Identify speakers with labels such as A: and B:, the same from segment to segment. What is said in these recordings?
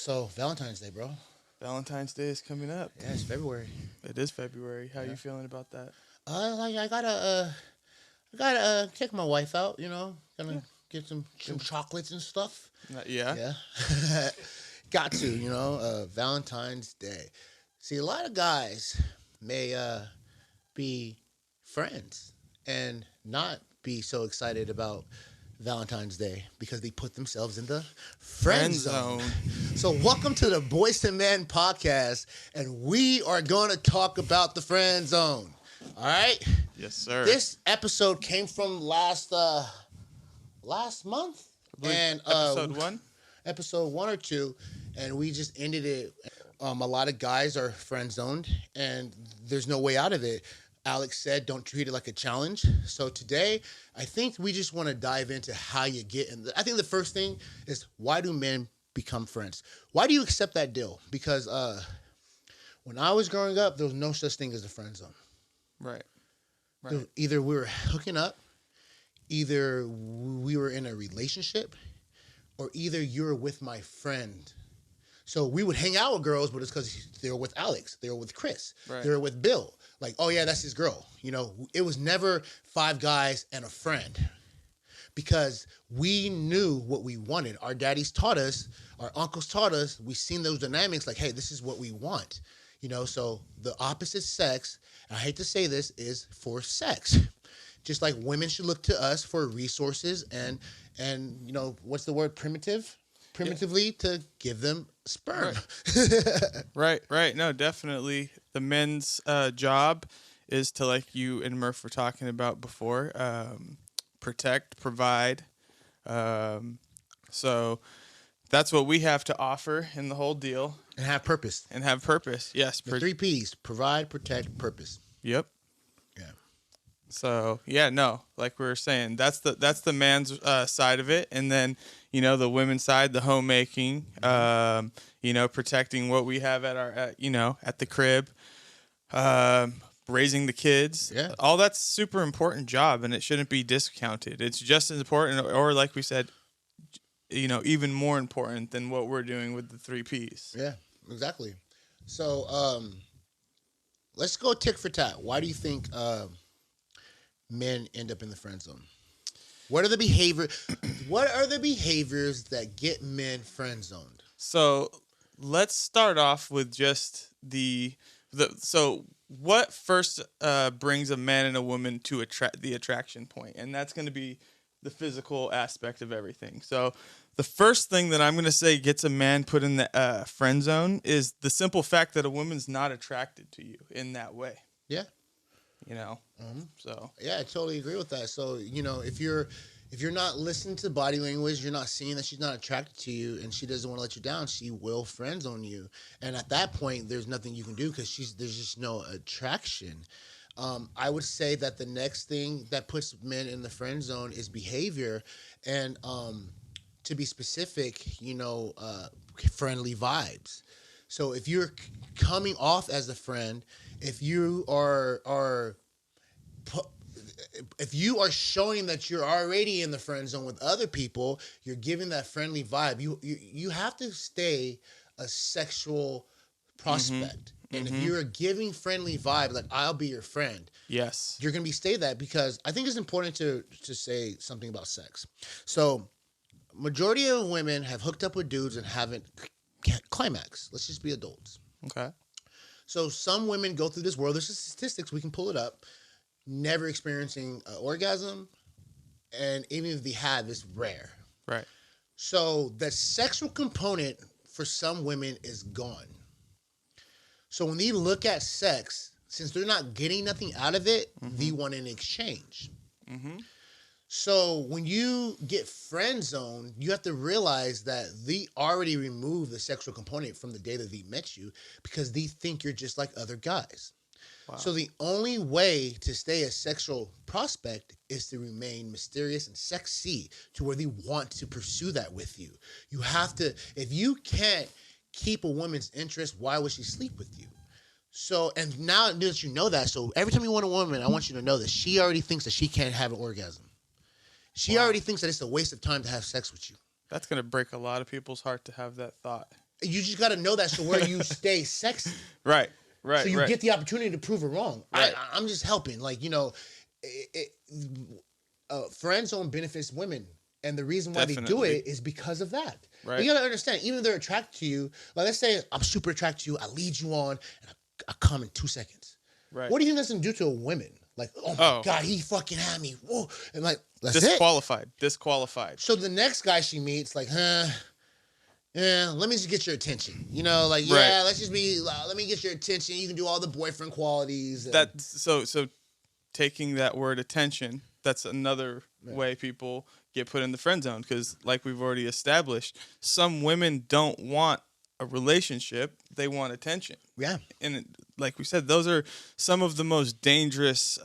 A: So Valentine's Day, bro.
B: Valentine's Day is coming up.
A: Yeah, it's February.
B: It is February. How
A: Yeah.
B: you feeling about that?
A: I gotta take my wife out. Gonna
B: Yeah.
A: get some chocolates and stuff.
B: Yeah.
A: Yeah, got to. Valentine's Day. See, a lot of guys may be friends and not be so excited about Valentine's Day because they put themselves in the friend zone. So, welcome to the Boys to Men podcast, and we are going to talk about the friend zone. All right.
B: Yes, sir.
A: This episode came from last month,
B: I believe
A: and episode 1 or 2, and we just ended it. A lot of guys are friend zoned, and there's no way out of it. Alex said, "Don't treat it like a challenge." So today, I think we just want to dive into how you get in. I think the first thing is, why do men become friends? Why do you accept that deal? Because when I was growing up, there was no such thing as a friend zone.
B: Right. Right.
A: Either we were hooking up, either we were in a relationship, or either you were with my friend. So we would hang out with girls, but it's because they were with Alex, they were with Chris,
B: Right.
A: they were with Bill. Like, oh yeah, that's his girl. It was never 5 guys and a friend, because we knew what we wanted. Our daddies taught us, our uncles taught us. We seen those dynamics. Like, hey, this is what we want. So the opposite sex, I hate to say this, is for sex. Just like women should look to us for resources and what's the word, primitively, to give them sperm.
B: Right. No, definitely. The men's job is to, like you and Murph were talking about before, protect, provide. So that's what we have to offer in the whole deal.
A: And have purpose.
B: Yes.
A: The 3 Ps: provide, protect, purpose.
B: Yep.
A: Yeah.
B: So no, like we were saying, that's the man's side of it, and then the women's side, the homemaking, protecting what we have at our at the crib, raising the kids.
A: Yeah.
B: All that's super important job, and it shouldn't be discounted. It's just as important, or like we said, even more important than what we're doing with the 3 Ps.
A: Yeah, exactly. So let's go tick for tat. Why do you think men end up in the friend zone? What are the behaviors that get men friend zoned?
B: So let's start off with just so what first brings a man and a woman to the attraction point, and that's going to be the physical aspect of everything. So the first thing that I'm going to say gets a man put in the friend zone is the simple fact that a woman's not attracted to you in that way.
A: Yeah.
B: So
A: yeah, I totally agree with that. So if you're not listening to body language, you're not seeing that she's not attracted to you, and she doesn't want to let you down, she will friend zone you. And at that point, there's nothing you can do because there's just no attraction. I would say that the next thing that puts men in the friend zone is behavior, and to be specific, friendly vibes. So if you're coming off as a friend, if you are showing that you're already in the friend zone with other people, you're giving that friendly vibe. You have to stay a sexual prospect. And if you're giving friendly vibe, like, I'll be your friend,
B: yes,
A: you're going to stay that, because I think it's important to say something about sex. So majority of women have hooked up with dudes and haven't climax. Let's just be adults.
B: okay,
A: So some women go through this world. There's statistics, we can pull it up, never experiencing an orgasm, and even if they have, it's rare.
B: right,
A: So the sexual component for some women is gone. So when they look at sex, since they're not getting nothing out of it, they want an exchange. So when you get friend zoned, you have to realize that they already removed the sexual component from the day that they met you, because they think you're just like other guys.
B: wow.
A: So the only way to stay a sexual prospect is to remain mysterious and sexy to where they want to pursue that with you. You have to, if you can't keep a woman's interest, why would she sleep with you? So, and now that you know that, so every time you want a woman, I want you to know that she already thinks that she can't have an orgasm. She already thinks that it's a waste of time to have sex with you.
B: That's gonna break a lot of people's heart to have that thought.
A: You just got to know that, so where you stay sexy.
B: Right. Right.
A: So you
B: right.
A: get the opportunity to prove it wrong.
B: Right.
A: I'm just helping. Like, friend zone benefits women. And the reason why they do
B: Definitely.
A: it is because of that.
B: Right.
A: You got to understand, even if they're attracted to you, like let's say I'm super attracted to you, I lead you on, and I come in 2 seconds.
B: Right.
A: What do you think that's going to do to a woman? Like, oh my God, he fucking had me. Whoa. And like, that's
B: Disqualified.
A: it.
B: Disqualified.
A: So the next guy she meets, like, yeah, let me just get your attention. Like,
B: Right.
A: yeah, let me get your attention. You can do all the boyfriend qualities. And,
B: That's so taking that word attention, that's another way people get put in the friend zone, because like we've already established, some women don't want a relationship, they want attention.
A: Yeah.
B: And like we said, those are some of the most dangerous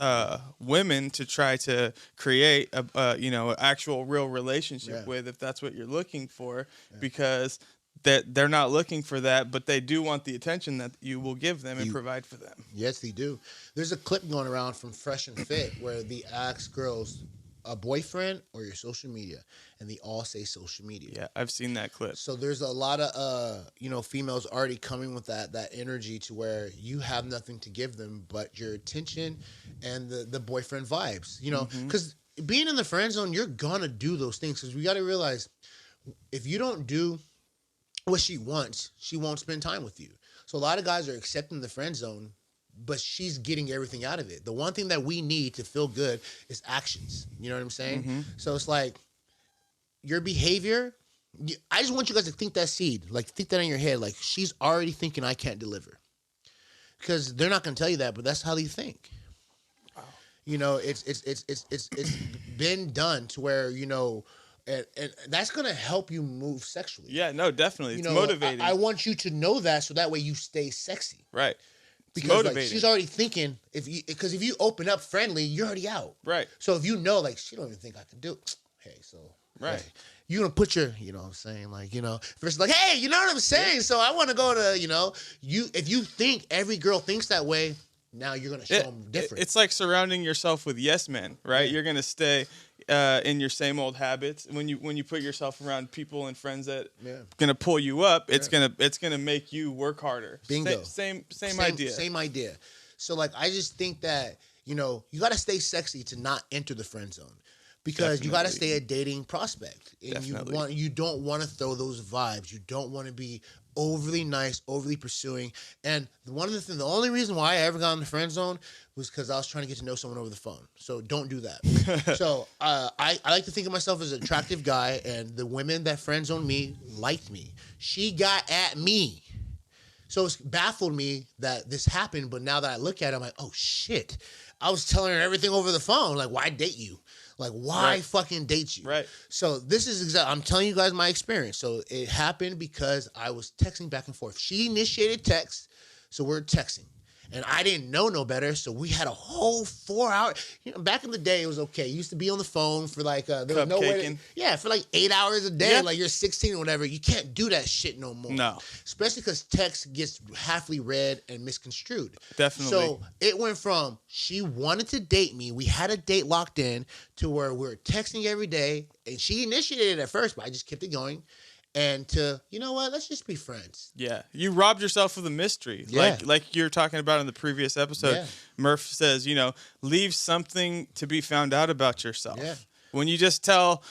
B: women to try to create a actual real relationship with, if that's what you're looking for, because that they're not looking for that, but they do want the attention that you will give them and provide for them.
A: Yes, they do. There's a clip going around from Fresh and Fit where they ask girls a boyfriend or your social media, and they all say social media.
B: Yeah, I've seen that clip.
A: So there's a lot of females already coming with that energy to where you have nothing to give them but your attention and the boyfriend vibes. Because being in the friend zone, you're gonna do those things, because we got to realize if you don't do what she wants, she won't spend time with you. So a lot of guys are accepting the friend zone, but she's getting everything out of it. The one thing that we need to feel good is actions. You know what I'm saying?
B: Mm-hmm.
A: So it's like your behavior. I just want you guys to think that seed, like think that in your head, like she's already thinking I can't deliver, because they're not going to tell you that, but that's how they think. Wow. It's been done to where and that's going to help you move sexually.
B: Yeah, no, definitely. It's motivating.
A: I want you to know that, so that way you stay sexy.
B: Right.
A: Because
B: motivating.
A: she's already thinking, if you open up friendly, you're already out.
B: Right.
A: So if you know, like, she don't even think I can do it. Hey, so
B: right.
A: Hey, you're gonna put your, you know what I'm saying, like, versus like, hey, you know what I'm saying? So I want to go to, if you think every girl thinks that way, now you're gonna show them different.
B: It's like surrounding yourself with yes men, right? Yeah. You're gonna stay in your same old habits. When you put yourself around people and friends that gonna pull you up, it's gonna make you work harder.
A: Bingo.
B: Same idea.
A: Same idea. So like, I just think that you gotta stay sexy to not enter the friend zone, because you gotta stay a dating prospect, and you don't want to throw those vibes. You don't want to be overly nice, overly pursuing. And the only reason why I ever got in the friend zone was because I was trying to get to know someone over the phone. So don't do that. So I like to think of myself as an attractive guy, and the women that friend zoned me liked me. She got at me. So it's baffled me that this happened, but now that I look at it, I'm like, oh shit. I was telling her everything over the phone. Like, why date you? Like, why fucking date you?
B: Right.
A: So this is I'm telling you guys my experience. So it happened because I was texting back and forth. She initiated text, so we're texting. And I didn't know no better, so we had a whole 4 hour. Back in the day, it was okay. You used to be on the phone for like there was no way. For like 8 hours a day. Like you're 16 or whatever. You can't do that shit no more.
B: No,
A: especially because text gets halfly read and misconstrued.
B: Definitely.
A: So it went from she wanted to date me. We had a date locked in to where we're texting every day, and she initiated it at first, but I just kept it going. And to, you know what, let's just be friends.
B: Yeah. You robbed yourself of the mystery.
A: Yeah.
B: Like you were talking about in the previous episode. Yeah. Murph says, leave something to be found out about yourself.
A: Yeah.
B: When you just tell,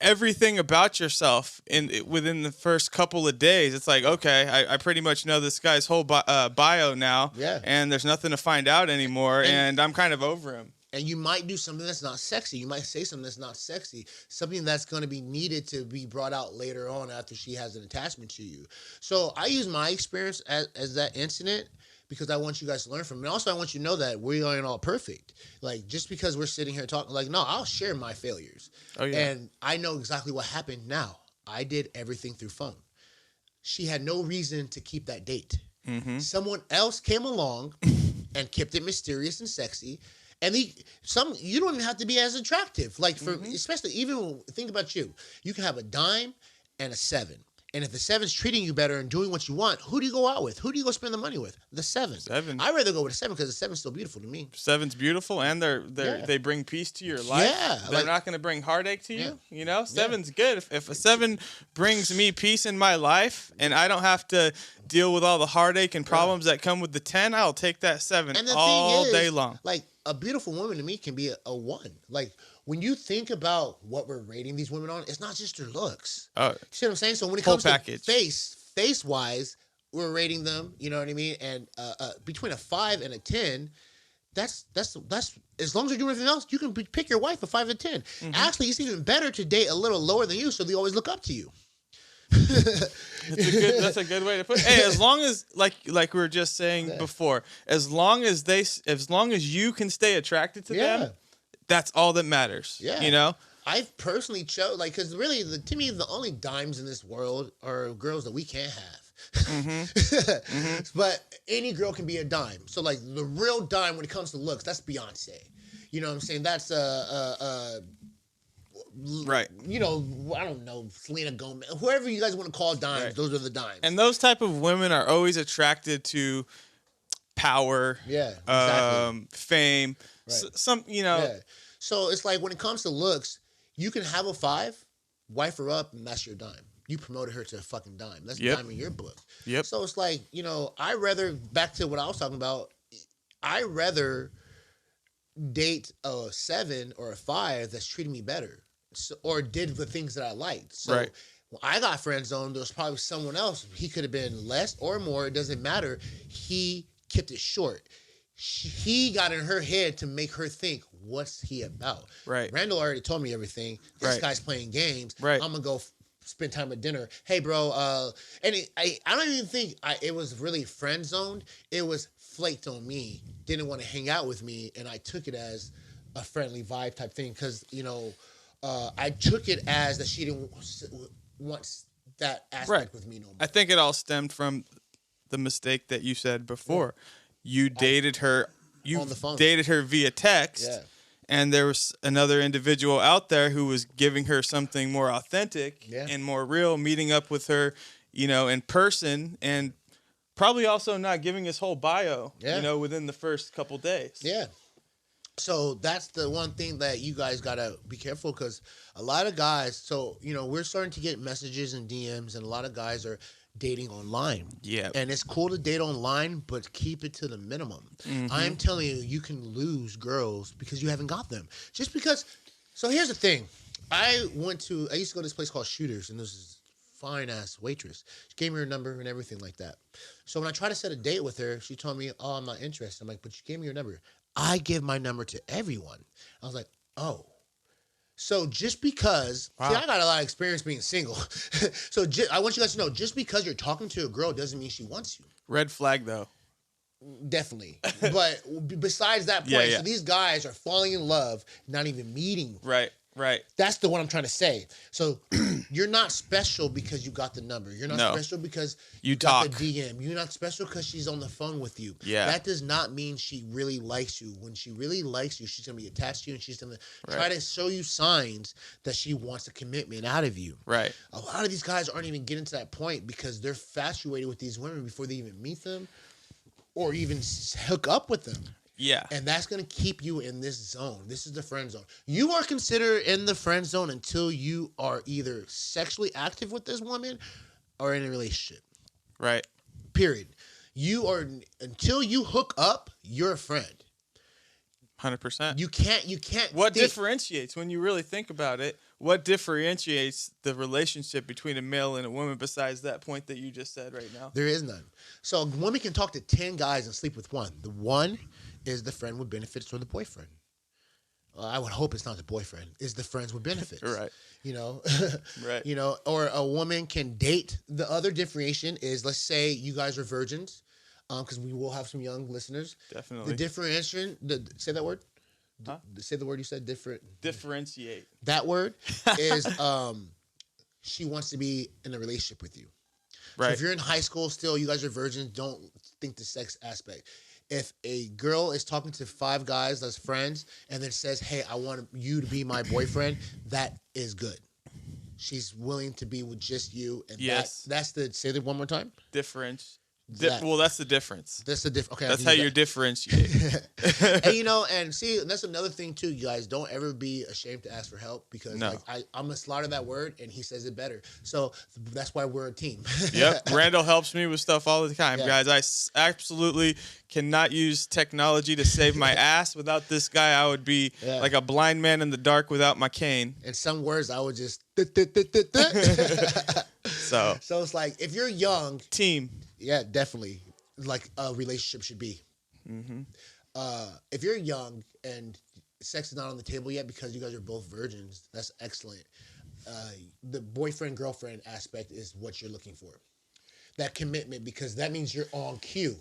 B: everything about yourself within the first couple of days, it's like, okay, I pretty much know this guy's whole bio now.
A: Yeah.
B: And there's nothing to find out anymore, and I'm kind of over him.
A: And you might do something that's not sexy. You might say something that's not sexy, something that's going to be needed to be brought out later on after she has an attachment to you. So I use my experience as that incident, because I want you guys to learn from it. And also, I want you to know that we aren't all perfect. Like, just because we're sitting here talking, like, no, I'll share my failures.
B: Oh, yeah.
A: And I know exactly what happened now. I did everything through phone. She had no reason to keep that date.
B: Mm-hmm.
A: Someone else came along and kept it mysterious and sexy. And you don't even have to be as attractive. Like, especially, even think about you. You can have a dime and a 7. And if the 7's treating you better and doing what you want, who do you go out with? Who do you go spend the money with? The 7.
B: 7.
A: I'd rather go with a 7 because the 7's still beautiful to me.
B: 7's beautiful, and they bring peace to your life.
A: Yeah,
B: they're not going to bring heartache to you.
A: Yeah.
B: You know, 7's good. If a 7 brings me peace in my life, and I don't have to deal with all the heartache and problems that come with the 10, I'll take that 7
A: And the
B: all
A: thing is,
B: day long.
A: Like a beautiful woman to me can be a 1. Like when you think about what we're rating these women on, it's not just their looks.
B: Oh,
A: You see what I'm saying? So when it
B: whole
A: comes
B: package.
A: to face wise, we're rating them. You know what I mean? And between a 5 and a 10, that's as long as you're doing anything else, you can pick your wife a 5 and 10. Actually, it's even better to date a little lower than you, so they always look up to you.
B: That's a good way to put it. Hey, as long as like we were just saying before, as long as you can stay attracted to them, that's all that matters.
A: Yeah.
B: You know?
A: I've personally chose because really, to me, the only dimes in this world are girls that we can't have. But any girl can be a dime. So like the real dime when it comes to looks, that's Beyonce. You know what I'm saying? That's
B: Right.
A: You know, I don't know, Selena Gomez, whoever you guys want to call dimes.
B: Right.
A: Those are the dimes.
B: And those type of women are always attracted to power,
A: exactly.
B: fame,
A: Right.
B: some, you know.
A: Yeah. So it's like when it comes to looks, you can have a 5, wife her up, and that's your dime. You promoted her to a fucking dime. That's a dime in your book.
B: Yep.
A: So it's like, you know, back to what I was talking about, I rather date a 7 or a 5 that's treating me better, or did the things that I liked. So
B: Right.
A: when I got friend zoned, there was probably someone else. He could have been less or more. It doesn't matter. He kept it short. He got in her head to make her think, what's he about?
B: Right.
A: Randall already told me everything. This guy's playing games.
B: Right.
A: I'm going to go spend time at dinner. Hey, bro. And I don't even think it was really friend zoned. It was flaked on me. Didn't want to hang out with me. And I took it as a friendly vibe type thing. Because, you know, I took it as that she didn't want that aspect with me no more.
B: I think it all stemmed from the mistake that you said before. You dated her. You
A: on the phone.
B: dated her via text.
A: Yeah.
B: And there was another individual out there who was giving her something more authentic and more real, meeting up with her, you know, in person, and probably also not giving his whole bio, you know, within the first couple days.
A: Yeah. So that's the one thing that you guys got to be careful, because a lot of guys, so, you know, we're starting to get messages and DMs, and a lot of guys are dating online.
B: Yeah.
A: And it's cool to date online, but keep it to the minimum. I'm telling you, you can lose girls because you haven't got them. Just because. So here's the thing. I used to go to this place called Shooters, and there's this fine ass waitress. She gave me her number and everything like that. So when I tried to set a date with her, she told me, "Oh, I'm not interested." I'm like, "But you gave me your number." I give my number to everyone. I was like, "Oh." So just because, see, I got a lot of experience being single. So I want you guys to know, just because you're talking to a girl doesn't mean she wants you.
B: Red flag, though.
A: Definitely. But besides that point, so these guys are falling in love, not even meeting.
B: Right.
A: That's the one I'm trying to say. So you're not special because you got the number. You're not special because you got the DM. You're not special because she's on the phone with you.
B: Yeah.
A: That does not mean she really likes you. When she really likes you, she's going to be attached to you, and she's going to try to show you signs that she wants a commitment out of you.
B: Right.
A: A lot of these guys aren't even getting to that point because they're infatuated with these women before they even meet them or even hook up with them.
B: Yeah.
A: And that's going to keep you in this zone. This is the friend zone. You are considered in the friend zone until you are either sexually active with this woman or in a relationship.
B: Right.
A: Period. Until you hook up, you're a friend.
B: 100%.
A: You can't.
B: What differentiates, when you really think about it, what differentiates the relationship between a male and a woman besides that point that you just said right now?
A: There is none. So a woman can talk to 10 guys and sleep with one. The one is the friend with benefits or the boyfriend. I would hope it's not the boyfriend. It's the friends with benefits.
B: Right.
A: You know?
B: Right.
A: You know, or a woman can date. The other differentiation is, let's say you guys are virgins, because we will have some young listeners.
B: Definitely.
A: The differentiation, say that word?
B: Huh?
A: Say the word you said,
B: Differentiate.
A: That word is she wants to be in a relationship with you.
B: Right.
A: So if you're in high school still, you guys are virgins, don't think the sex aspect. If a girl is talking to 5 guys as friends and then says, "Hey, I want you to be my boyfriend," that is good. She's willing to be with just you. And
B: Yes.
A: that's the, say that one more time.
B: Difference.
A: That-
B: Well, that's the difference.
A: That's the difference. Okay.
B: That's how you're differentiating.
A: And and see, that's another thing too, you guys. Don't ever be ashamed to ask for help, because
B: No.
A: I'm gonna slaughter that word and he says it better. So that's why we're a team.
B: Yep. Randall helps me with stuff all the time,
A: Yeah.
B: guys. Absolutely cannot use technology to save my ass. Without this guy, I would be
A: Yeah.
B: like a blind man in the dark without my cane.
A: And some words I would just.
B: So,
A: So it's like, if you're young,
B: team.
A: yeah, definitely, like a relationship should be.
B: Mm-hmm.
A: If you're young and sex is not on the table yet because you guys are both virgins, that's excellent. The boyfriend girlfriend aspect is what you're looking for. That commitment, because that means you're on cue.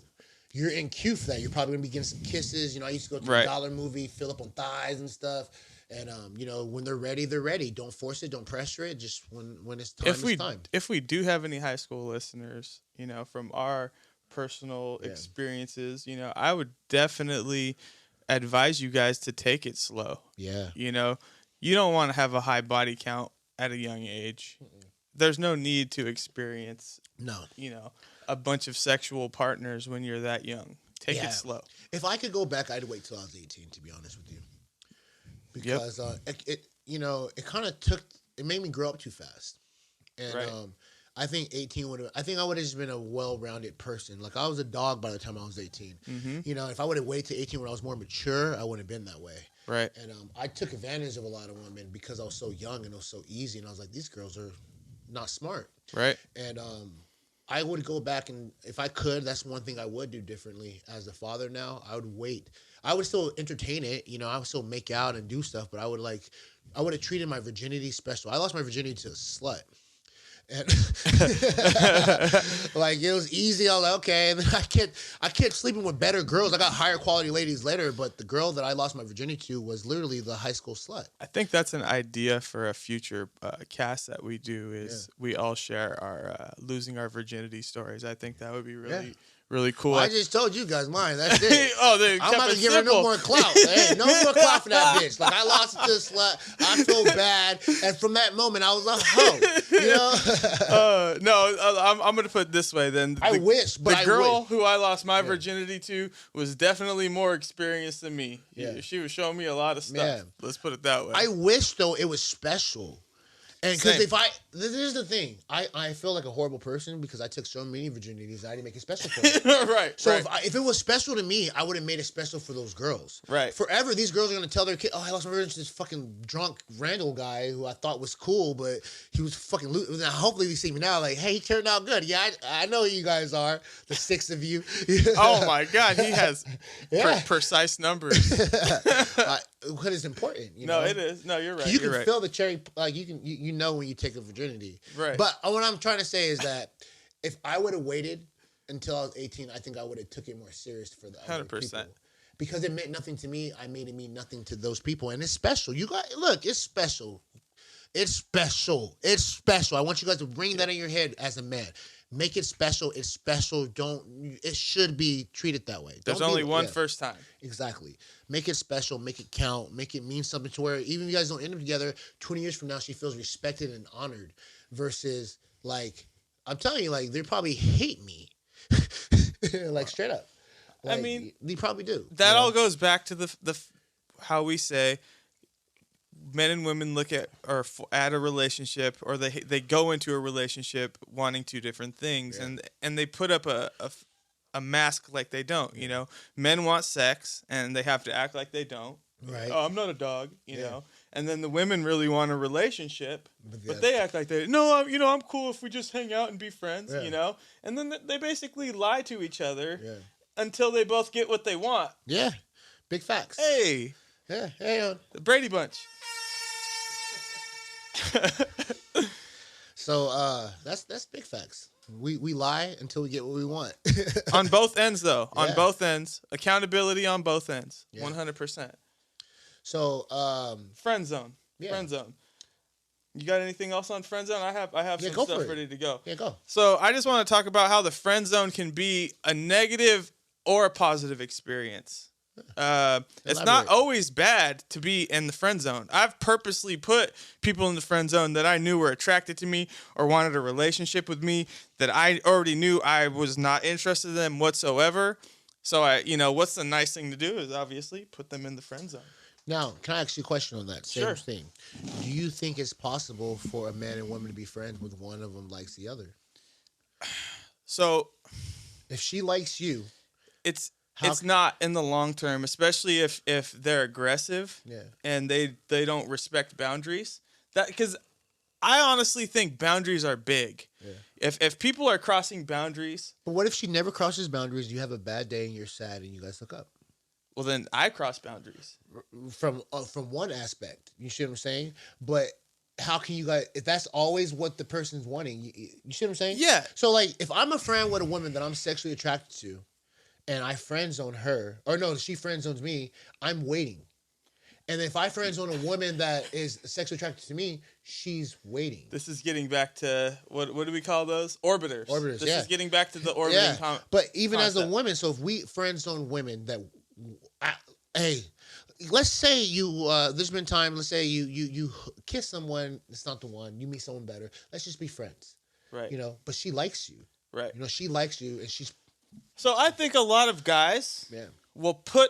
A: You're in queue for that. You're probably gonna be getting some kisses. I used to go to
B: Right.
A: a dollar movie, fill up on thighs and stuff. And when they're ready, they're ready. Don't force it. Don't pressure it. Just when it's time, it's time.
B: If we do have any high school listeners, from our personal experiences, I would definitely advise you guys to take it slow.
A: Yeah.
B: You don't want to have a high body count at a young age. There's no need to experience,
A: No.
B: a bunch of sexual partners when you're that young. Take
A: Yeah.
B: it slow.
A: If I could go back, I'd wait till I was 18, to be honest with you. Because it kind of it made me grow up too fast. And
B: Right.
A: I think 18 I think I would have just been a well-rounded person. Like, I was a dog by the time I was 18.
B: Mm-hmm.
A: If I would have waited to 18 when I was more mature, I wouldn't have been that way.
B: Right.
A: And I took advantage of a lot of women because I was so young and it was so easy. And I was like, these girls are not smart.
B: Right.
A: And I would go back, and if I could, that's one thing I would do differently as a father now. I would wait. I would still entertain it. I would still make out and do stuff, but I would have treated my virginity special. I lost my virginity to a slut. And like, it was easy. I was like, okay. And then I kept sleeping with better girls. I got higher quality ladies later, but the girl that I lost my virginity to was literally the high school slut.
B: I think that's an idea for a future cast that we do is we all share our losing our virginity stories. I think that would be really cool.
A: I just told you guys mine. That's it. I'm about to give her no more clout. Hey, no more clout for that bitch. Like, I lost it to a slut. I feel bad. And from that moment, I was a hoe.
B: I'm gonna put it this way. Then
A: I wish, but
B: the
A: I
B: girl
A: wish.
B: who I lost my virginity to was definitely more experienced than me.
A: Yeah.
B: She was showing me a lot of stuff.
A: Yeah.
B: Let's put it that way.
A: I wish, though, it was special. And because
B: Same.
A: this is the thing, I feel like a horrible person because I took so many virginities, I didn't make it special for them.
B: Right.
A: So
B: right.
A: if it was special to me, I would have made it special for those girls.
B: Right.
A: Forever, these girls are gonna tell their kid, "Oh, I lost my virginity to this fucking drunk Randall guy who I thought was cool, but he was fucking." Now, hopefully, they see me now, like, "Hey, he turned out good." Yeah, I know who you guys are, the 6 of you.
B: Oh my God, he has
A: Yeah.
B: precise numbers.
A: Because it's important.
B: No, it is. No, you're right.
A: You can
B: you're right.
A: feel the cherry, like you know when you take a virginity.
B: Right.
A: But what I'm trying to say is that if I would have waited until I was 18, I think I would have took it more serious for the other
B: 100%.
A: people. Because it meant nothing to me, I made it mean nothing to those people, and it's special. You guys, look, it's special. It's special. It's special. I want you guys to bring that in your head as a man. Make it special. It's special. It should be treated that way.
B: There's
A: Don't
B: only
A: be-
B: one
A: yeah.
B: first time.
A: Exactly. Make it special. Make it count. Make it mean something to where even if you guys don't end up together, 20 years from now, she feels respected and honored versus, like, I'm telling you, like, they probably hate me. Like, straight up.
B: I
A: Like,
B: mean,
A: they probably do.
B: That
A: you know?
B: all goes back to the how we say men and women look at at a relationship, or they go into a relationship wanting two different things, and they put up a mask like they don't. Men want sex and they have to act like they don't.
A: Right.
B: Oh, I'm not a dog. You know. And then the women really want a relationship,
A: But
B: but they act like they no. I'm cool if we just hang out and be friends.
A: Yeah.
B: And then they basically lie to each other
A: Yeah.
B: until they both get what they want.
A: Yeah. Big facts.
B: Hey.
A: Yeah. Hey.
B: The Brady Bunch.
A: So that's big facts. We lie until we get what we want.
B: On both ends, though. On
A: Yeah.
B: both ends. Accountability on both ends.
A: Yeah.
B: 100%.
A: So
B: Friend zone.
A: Yeah.
B: Friend zone. You got anything else on friend zone? I have
A: Yeah,
B: some
A: go for
B: stuff
A: it.
B: ready to go.
A: yeah, go.
B: So I just want to talk about how the friend zone can be a negative or a positive experience. It's not
A: Elaborate.
B: always bad to be in the friend zone. I've purposely put people in the friend zone that I knew were attracted to me or wanted a relationship with me that I already knew I was not interested in them whatsoever. So what's the nice thing to do is obviously put them in the friend zone.
A: Now, can I ask you a question on that same
B: Sure.
A: thing? Do you think it's possible for a man and woman to be friends with one of them likes the other?
B: So
A: If she likes you,
B: it's
A: How
B: it's
A: c-
B: not in the long term, especially if they're aggressive
A: yeah.
B: and they don't respect boundaries. That because I honestly think boundaries are big.
A: Yeah.
B: If people are crossing boundaries,
A: But what if she never crosses boundaries? You have a bad day and you're sad and you guys hook up.
B: well then I cross boundaries.
A: From one aspect, you see what I'm saying? But how can you guys? If that's always what the person's wanting, you see what I'm saying?
B: Yeah.
A: So like, if I'm a friend with a woman that I'm sexually attracted to, and I friend zone her, or no, she friend zones me, I'm waiting. And if I friend zone a woman that is sexually attracted to me, she's waiting.
B: This is getting back to what do we call those? Orbiters.
A: Orbiters,
B: This
A: yeah.
B: is getting back to the orbiting
A: But even as a
B: concept.
A: woman, so if we friend zone women that, hey, let's say you, there's been time. Let's say you kiss someone, it's not the one. You meet someone better. Let's just be friends,
B: Right.
A: you know. But she likes you,
B: Right.
A: you know. She likes you, and she's
B: So I think a lot of guys
A: yeah,
B: will put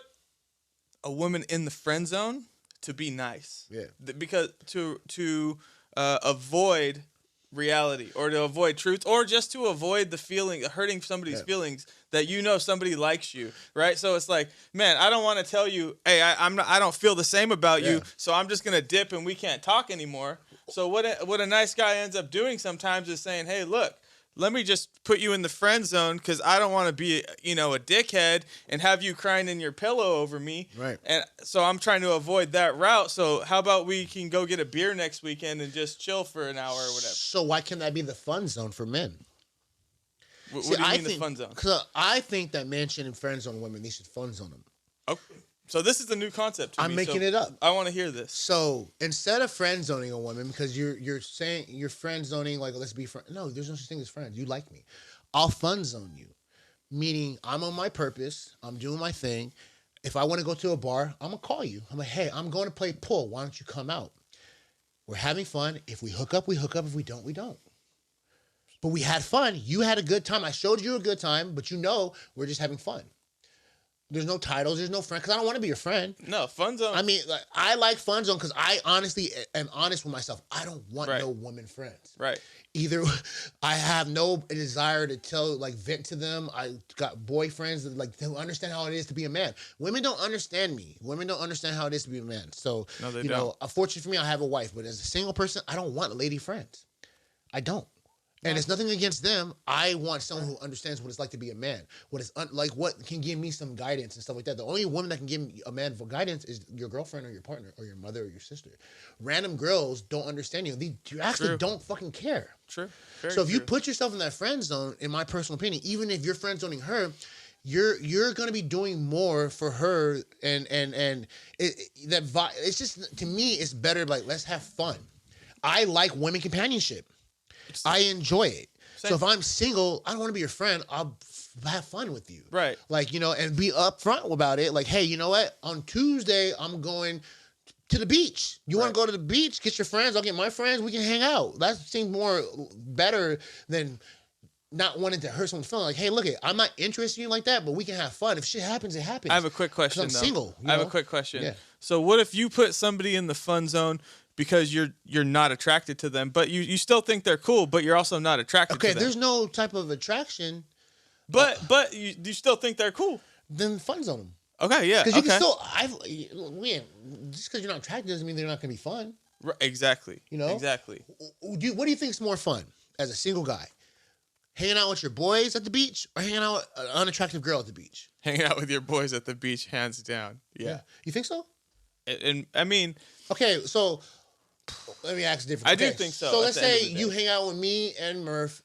B: a woman in the friend zone to be nice.
A: yeah.
B: Because to avoid reality or to avoid truth or just to avoid the feeling hurting somebody's
A: Yeah.
B: feelings that somebody likes you, right? So it's like, man, I don't want to tell you, hey, I don't feel the same about
A: Yeah.
B: you, so I'm just gonna dip and we can't talk anymore. So what a nice guy ends up doing sometimes is saying, hey, look, let me just put you in the friend zone because I don't want to be, a dickhead and have you crying in your pillow over me.
A: Right.
B: And so I'm trying to avoid that route. So how about we can go get a beer next weekend and just chill for an hour or whatever?
A: So why can't that be the fun zone for men?
B: What
A: See,
B: do you
A: I
B: mean
A: think,
B: the fun zone?
A: Because I think that men shouldn't friend zone women. They should fun zone them.
B: Okay. So this is a new concept to
A: I'm
B: me.
A: making
B: so
A: it up.
B: I want to hear this.
A: So instead of friend zoning a woman, because you're saying you're friend zoning like let's be friends. No, there's no such thing as friends. You like me. I'll fun zone you. Meaning I'm on my purpose. I'm doing my thing. If I want to go to a bar, I'm gonna call you. I'm like, hey, I'm going to play pool. Why don't you come out? We're having fun. If we hook up, we hook up. If we don't, we don't. But we had fun. You had a good time. I showed you a good time, but we're just having fun. There's no titles. There's no friend. Because I don't want to be your friend.
B: No, fun zone.
A: I mean, like, I like fun zone because I honestly am honest with myself. I don't want
B: Right.
A: no woman friends.
B: right.
A: Either I have no desire to vent to them. I got boyfriends that they understand how it is to be a man. Women don't understand me. Women don't understand how it is to be a man. So,
B: No, they
A: you know,
B: don't.
A: unfortunately for me, I have a wife. But as a single person, I don't want lady friends. I don't. And it's nothing against them. I want someone who understands what it's like to be a man. What can give me some guidance and stuff like that. The only woman that can give a man for guidance is your girlfriend or your partner or your mother or your sister. Random girls don't understand you. They actually
B: True.
A: don't fucking care.
B: True. Very
A: So if you
B: true.
A: put yourself in that friend zone, in my personal opinion, even if you're friend zoning her, you're gonna be doing more for her, it's just, to me, it's better. Like, let's have fun. I like women companionship. I enjoy it.
B: Same.
A: So if I'm single, I don't want to be your friend. I'll have fun with you.
B: Right.
A: And be upfront about it. Like, hey, you know what? On Tuesday, I'm going to the beach. You want
B: Right.
A: to go to the beach? Get your friends. I'll get my friends. We can hang out. That seems more better than not wanting to hurt someone's feeling. Like, hey, look, I'm not interested in you like that, but we can have fun. If shit happens, it happens.
B: I have a quick question.
A: I'm
B: though.
A: single, you
B: I have a
A: know?
B: quick question.
A: Yeah.
B: So what if you put somebody in the fun zone because you're not attracted to them, but you still think they're cool, but you're also not attracted
A: Okay,
B: to them?
A: there's no type of attraction,
B: But you still think they're cool.
A: then fun zone them.
B: Okay, yeah.
A: Because you
B: Okay.
A: can still, just because you're not attracted doesn't mean they're not going to be fun.
B: Exactly.
A: You know?
B: Exactly.
A: What do you think is more fun as a single guy? Hanging out with your boys at the beach or hanging out with an unattractive girl at the beach?
B: Hanging out with your boys at the beach, hands down. Yeah.
A: You think so?
B: And I mean,
A: Okay, so let me ask different.
B: I do
A: Okay,
B: think so,
A: So
B: at
A: let's
B: the end of
A: say
B: the
A: you
B: day.
A: hang out with me and Murph,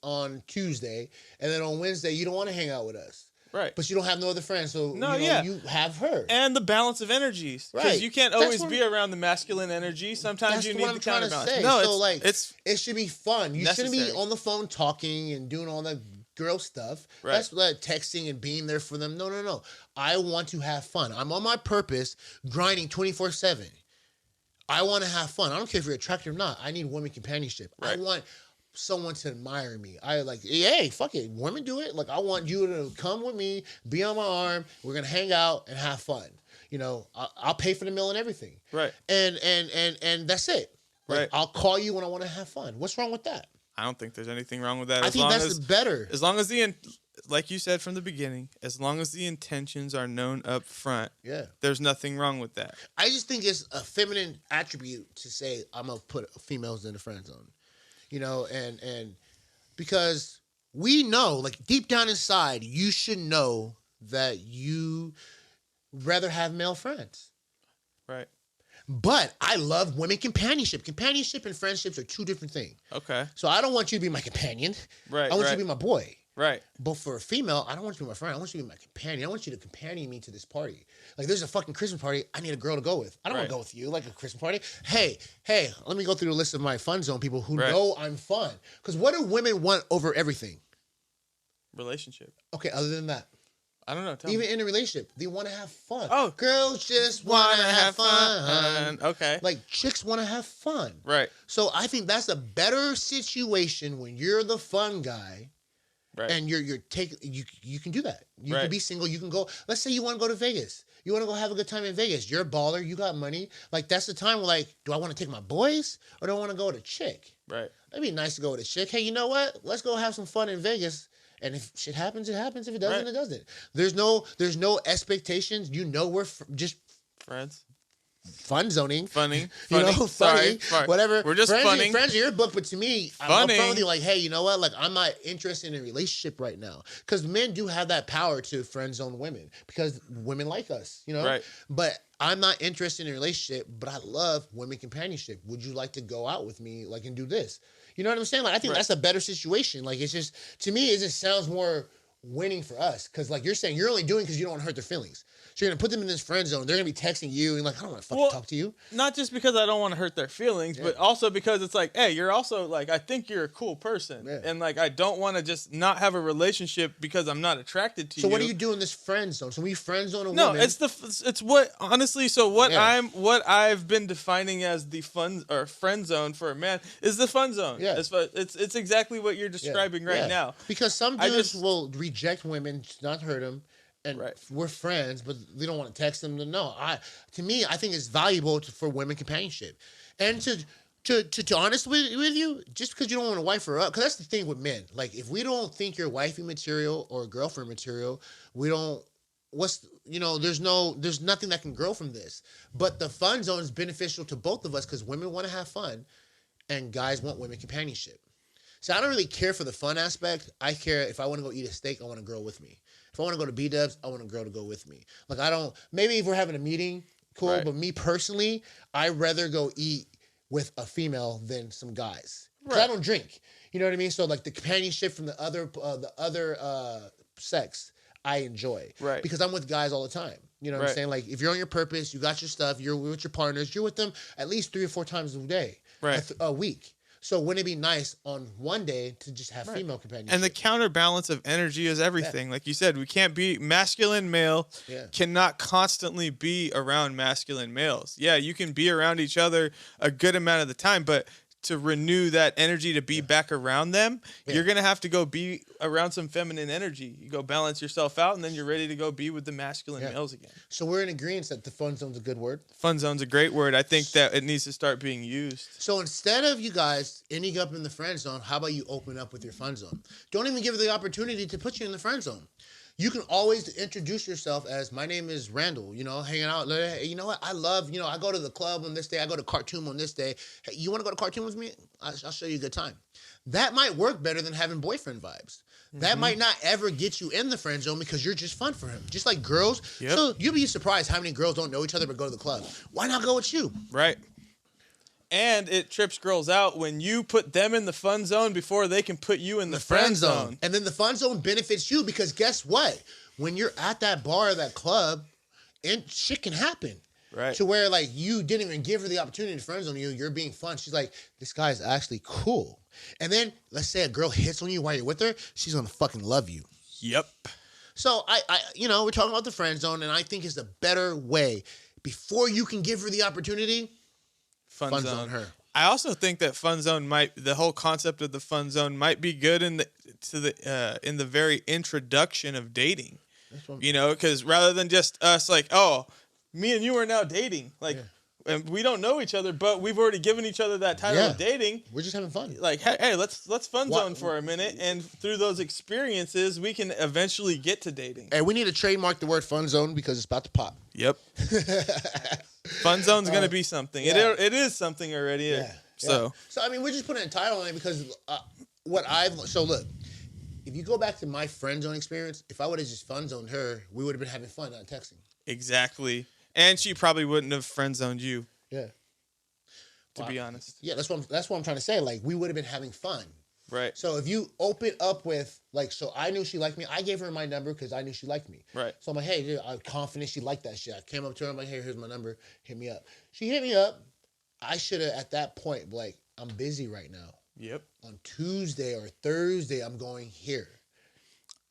A: on Tuesday, and then on Wednesday you don't want to hang out with us.
B: right.
A: But you don't have no other friends, so
B: No,
A: you
B: yeah.
A: you have her.
B: And the balance of energies. Because
A: Right.
B: you can't
A: That's
B: always
A: what-
B: be around the masculine energy. Sometimes
A: That's
B: you
A: what
B: need
A: I'm
B: the
A: trying to
B: counterbalance.
A: say.
B: No,
A: So,
B: it's
A: it should be fun. You shouldn't be
B: necessary.
A: on the phone talking and doing all that girl stuff.
B: Right.
A: That's like texting and being there for them. No. I want to have fun. I'm on my purpose, grinding 24/7. I want to have fun. I don't care if you're attractive or not. I need women companionship.
B: Right.
A: I want someone to admire me. I like, hey, fuck it. Women do it. Like, I want you to come with me, be on my arm. We're going to hang out and have fun. You know, I'll pay for the meal and everything.
B: Right.
A: And that's it. Like,
B: Right.
A: I'll call you when I want to have fun. What's wrong with that?
B: I don't think there's anything wrong with that.
A: I think that's better.
B: As long as like you said from the beginning, as long as the intentions are known up front,
A: Yeah.
B: there's nothing wrong with that.
A: I just think it's a feminine attribute to say I'm gonna put females in the friend zone, you know, and because we know, like deep down inside, you should know that you rather have male friends.
B: Right.
A: But I love women companionship. Companionship and friendships are two different things.
B: Okay.
A: So I don't want you to be my companion.
B: Right.
A: I want you to be my boy.
B: Right.
A: But for a female, I don't want you to be my friend. I want you to be my companion. I want you to companion me to this party. Like, there's a fucking Christmas party. I need a girl to go with. I don't want
B: Right.
A: to go with you like a Christmas party. Hey, let me go through the list of my fun zone people who
B: Right.
A: know I'm fun. Because what do women want over everything?
B: Relationship.
A: Okay, other than that.
B: I don't know. Tell
A: Even
B: me.
A: in a relationship, they want to have fun.
B: Oh.
A: Girls just want to have fun.
B: Okay.
A: Like, chicks want to have fun.
B: Right.
A: So I think that's a better situation when you're the fun guy.
B: Right.
A: And you can do that. You
B: Right.
A: can be single. You can go. Let's say you want to go to Vegas. You want to go have a good time in Vegas. You're a baller. You got money. Like, that's the time where, like, do I want to take my boys or do I want to go with a chick?
B: Right.
A: It'd be nice to go with a chick. Hey, you know what? Let's go have some fun in Vegas. And if shit happens, it happens. If it doesn't,
B: Right.
A: it doesn't. There's no expectations. You know, we're just
B: Friends.
A: fun zoning.
B: Funny.
A: You know,
B: Sorry.
A: funny, whatever.
B: We're just
A: friends,
B: funny.
A: Friends are your book, but to me, I'm
B: Funny.
A: upfront with you, like, hey, you know what? Like, I'm not interested in a relationship right now. Because men do have that power to friend zone women because women like us, you know?
B: Right.
A: But I'm not interested in a relationship, but I love women companionship. Would you like to go out with me, like, and do this? You know what I'm saying? Like, I think
B: Right.
A: that's a better situation. Like, it's just, to me, it just sounds more winning for us. Because, like you're saying, you're only doing because you don't want to hurt their feelings. So you're going to put them in this friend zone. They're going to be texting you and like, I don't want to fucking talk to you.
B: Not just because I don't want to hurt their feelings, but also because it's like, hey, you're also like, I think you're a cool person.
A: Yeah.
B: And like, I don't want to just not have a relationship because I'm not attracted to you.
A: So what do you do in this friend zone? So we friend zone a
B: No,
A: woman.
B: it's what honestly. So what
A: Yeah.
B: what I've been defining as the fun or friend zone for a man is the fun zone.
A: Yeah.
B: It's exactly what you're describing right now.
A: Because some
B: I
A: dudes
B: just-
A: will reject women, not hurt them, and
B: Right.
A: we're friends, but they don't want to text them. No, to me, I think it's valuable for women companionship, and to honest with you, just because you don't want to wife her up, because that's the thing with men. Like, if we don't think you're wifey material or girlfriend material, we don't. There's nothing that can grow from this. But the fun zone is beneficial to both of us because women want to have fun, and guys want women companionship. So I don't really care for the fun aspect. I care if I want to go eat a steak, I want a girl with me. If I want to go to B-dubs, I want a girl to go with me. Like, maybe if we're having a meeting, cool.
B: Right.
A: But me personally, I'd rather go eat with a female than some guys. Because I
B: Right.
A: don't drink. You know what I mean? So like the companionship from the other sex, I enjoy.
B: Right.
A: Because I'm with guys all the time. You know what I'm
B: Right.
A: saying? Like, if you're on your purpose, you got your stuff, you're with your partners, you're with them at least 3 or 4 times a day.
B: Right.
A: A week. So wouldn't it be nice on one day to just have
B: Right.
A: female companionship?
B: And the counterbalance of energy is everything. Like you said, we can't be masculine male
A: Yeah.
B: cannot constantly be around masculine males. Yeah, you can be around each other a good amount of the time, but to renew that energy to be back around them, you're going to have to go be around some feminine energy. You go balance yourself out, and then you're ready to go be with the masculine males again.
A: So we're in agreement that the fun zone's a good word.
B: Fun zone's a great word. I think that it needs to start being used.
A: So instead of you guys ending up in the friend zone, how about you open up with your fun zone? Don't even give her the opportunity to put you in the friend zone. You can always introduce yourself as, my name is Randall, hanging out. Hey, you know what? I love, I go to the club on this day. I go to Khartoum on this day. Hey, you want to go to Khartoum with me? I'll show you a good time. That might work better than having boyfriend vibes. That might not ever get you in the friend zone because you're just fun for him. Just like girls.
B: Yep.
A: So you'll be surprised how many girls don't know each other but go to the club. Why not go with you?
B: Right. And it trips girls out when you put them in the fun zone before they can put you in the friend zone.
A: And then the fun zone benefits you because guess what? When you're at that bar or that club, and shit can happen.
B: Right.
A: To where like you didn't even give her the opportunity to friend zone you. You're being fun. She's like, this guy's actually cool. And then let's say a girl hits on you while you're with her, she's gonna fucking love you.
B: Yep.
A: So we're talking about the friend zone, and I think it's a better way before you can give her the opportunity. Fun zone her.
B: I also think that the whole concept of the fun zone might be good in the very introduction of dating. You know, because rather than just us like, oh, me and you are now dating, like, and we don't know each other, but we've already given each other that title of dating.
A: We're just having fun.
B: Like, hey, let's fun zone for a minute, and through those experiences, we can eventually get to dating.
A: And we need to trademark the word fun zone because it's about to pop.
B: Yep. Fun zone's gonna be something.
A: Yeah.
B: It is something already.
A: Yeah.
B: So
A: I mean, we're just putting a title on it because look, if you go back to my friend zone experience, if I would have just fun zoned her, we would have been having fun, not texting.
B: exactly, and she probably wouldn't have friend zoned you.
A: Yeah.
B: To be honest.
A: Yeah, that's what I'm trying to say. Like, we would have been having fun.
B: Right.
A: So if you open up with, like, so I knew she liked me. I gave her my number because I knew she liked me.
B: Right.
A: So I'm like, hey, dude, I'm confident she liked that shit. I came up to her. I'm like, hey, here's my number. Hit me up. She hit me up. I should have, at that point, like, I'm busy right now.
B: Yep.
A: On Tuesday or Thursday, I'm going here.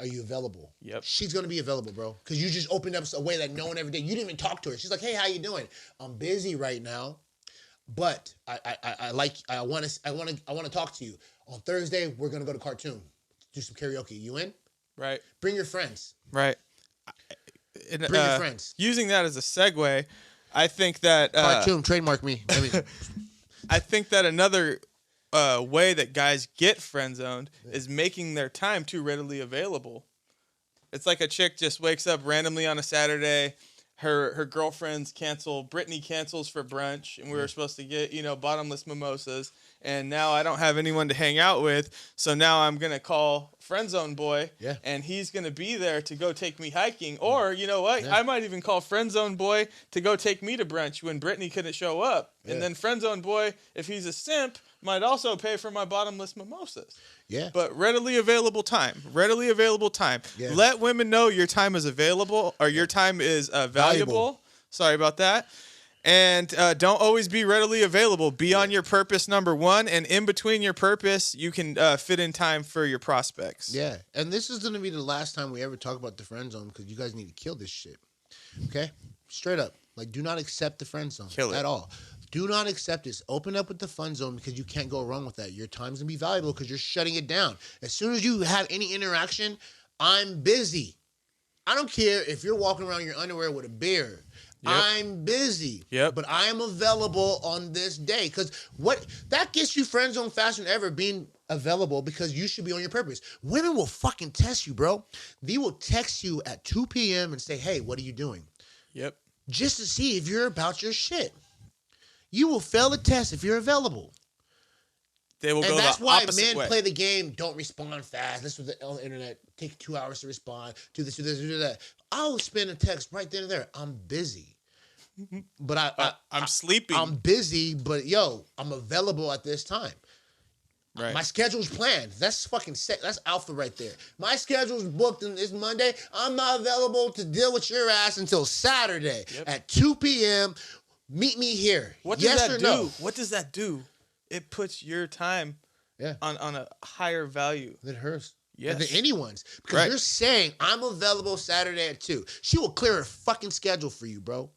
A: Are you available?
B: Yep.
A: She's going to be available, bro. Because you just opened up a way that no one ever did. You didn't even talk to her. She's like, hey, how you doing? I'm busy right now. But I want to talk to you. On Thursday, we're gonna go to Khartoum, do some karaoke. You in?
B: Right.
A: Bring your friends.
B: Right.
A: Bring your friends.
B: Using that as a segue, I think that
A: Khartoum, trademark me.
B: I think that another way that guys get friend zoned is making their time too readily available. It's like a chick just wakes up randomly on a Saturday. Her girlfriends cancel. Brittany cancels for brunch, and we were supposed to get bottomless mimosas. And now I don't have anyone to hang out with, so now I'm gonna call friend zone boy, and he's gonna be there to go take me hiking. Or you know what? I might even call friend zone boy to go take me to brunch when Brittany couldn't show up. And then friend zone boy, if he's a simp, might also pay for my bottomless mimosas.
A: Yeah.
B: But readily available time. Yeah. Let women know your time is available or your time is valuable. Sorry about that. And don't always be readily available. Be on your purpose, number one. And in between your purpose, you can fit in time for your prospects.
A: Yeah. And this is going to be the last time we ever talk about the friend zone because you guys need to kill this shit. Okay? Straight up. Like, do not accept the friend zone at all. Do not accept this. Open up with the fun zone because you can't go wrong with that. Your time's going to be valuable because you're shutting it down. As soon as you have any interaction, I'm busy. I don't care if you're walking around in your underwear with a beer. Yep. I'm busy.
B: Yep.
A: But I am available on this day. Because that gets you friend zone faster than ever, being available because you should be on your purpose. Women will fucking test you, bro. They will text you at 2 p.m. and say, hey, what are you doing?
B: Yep. Just
A: to see if you're about your shit. You will fail the test if you're available.
B: They will go the opposite way.
A: And that's why men play the game, don't respond fast. This was on the internet. Take 2 hours to respond. Do this, do that. I'll spend a text right then and there. I'm busy. But
B: I'm sleeping.
A: I'm busy, but I'm available at this time.
B: Right.
A: My schedule's planned. That's fucking sick. That's alpha right there. My schedule's booked and it's Monday. I'm not available to deal with your ass until Saturday at 2 p.m. Meet me here.
B: What does that do? No? What does that do? It puts your time on a higher value
A: than hers.
B: Yes.
A: Than anyone's. Because you're saying, I'm available Saturday at 2. She will clear her fucking schedule for you, bro.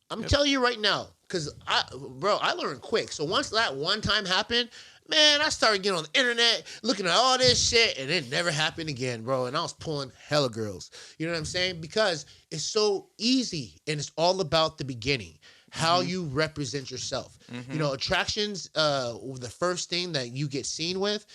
A: I'm telling you right now. Because, I learned quick. So once that one time happened, man, I started getting on the internet, looking at all this shit, and it never happened again, bro. And I was pulling hella girls. You know what I'm saying? Because it's so easy, and it's all about the beginning. How you represent yourself. Attractions, the first thing that you get seen with,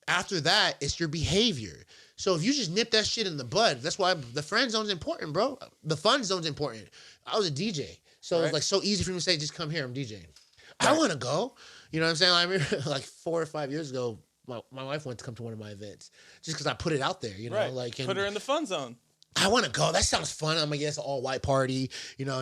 A: after that, it's your behavior. So if you just nip that shit in the bud, that's why the friend zone's important, bro. The fun zone's important. I was a DJ. So it's like so easy for me to say, just come here, I'm DJing. Right. I want to go. You know what I'm saying? I remember like 4 or 5 years ago, my wife wanted to come to one of my events just because I put it out there, you know?
B: Right. Put her in the fun zone.
A: I want to go. That sounds fun. I'm gonna guess an all white party. You know,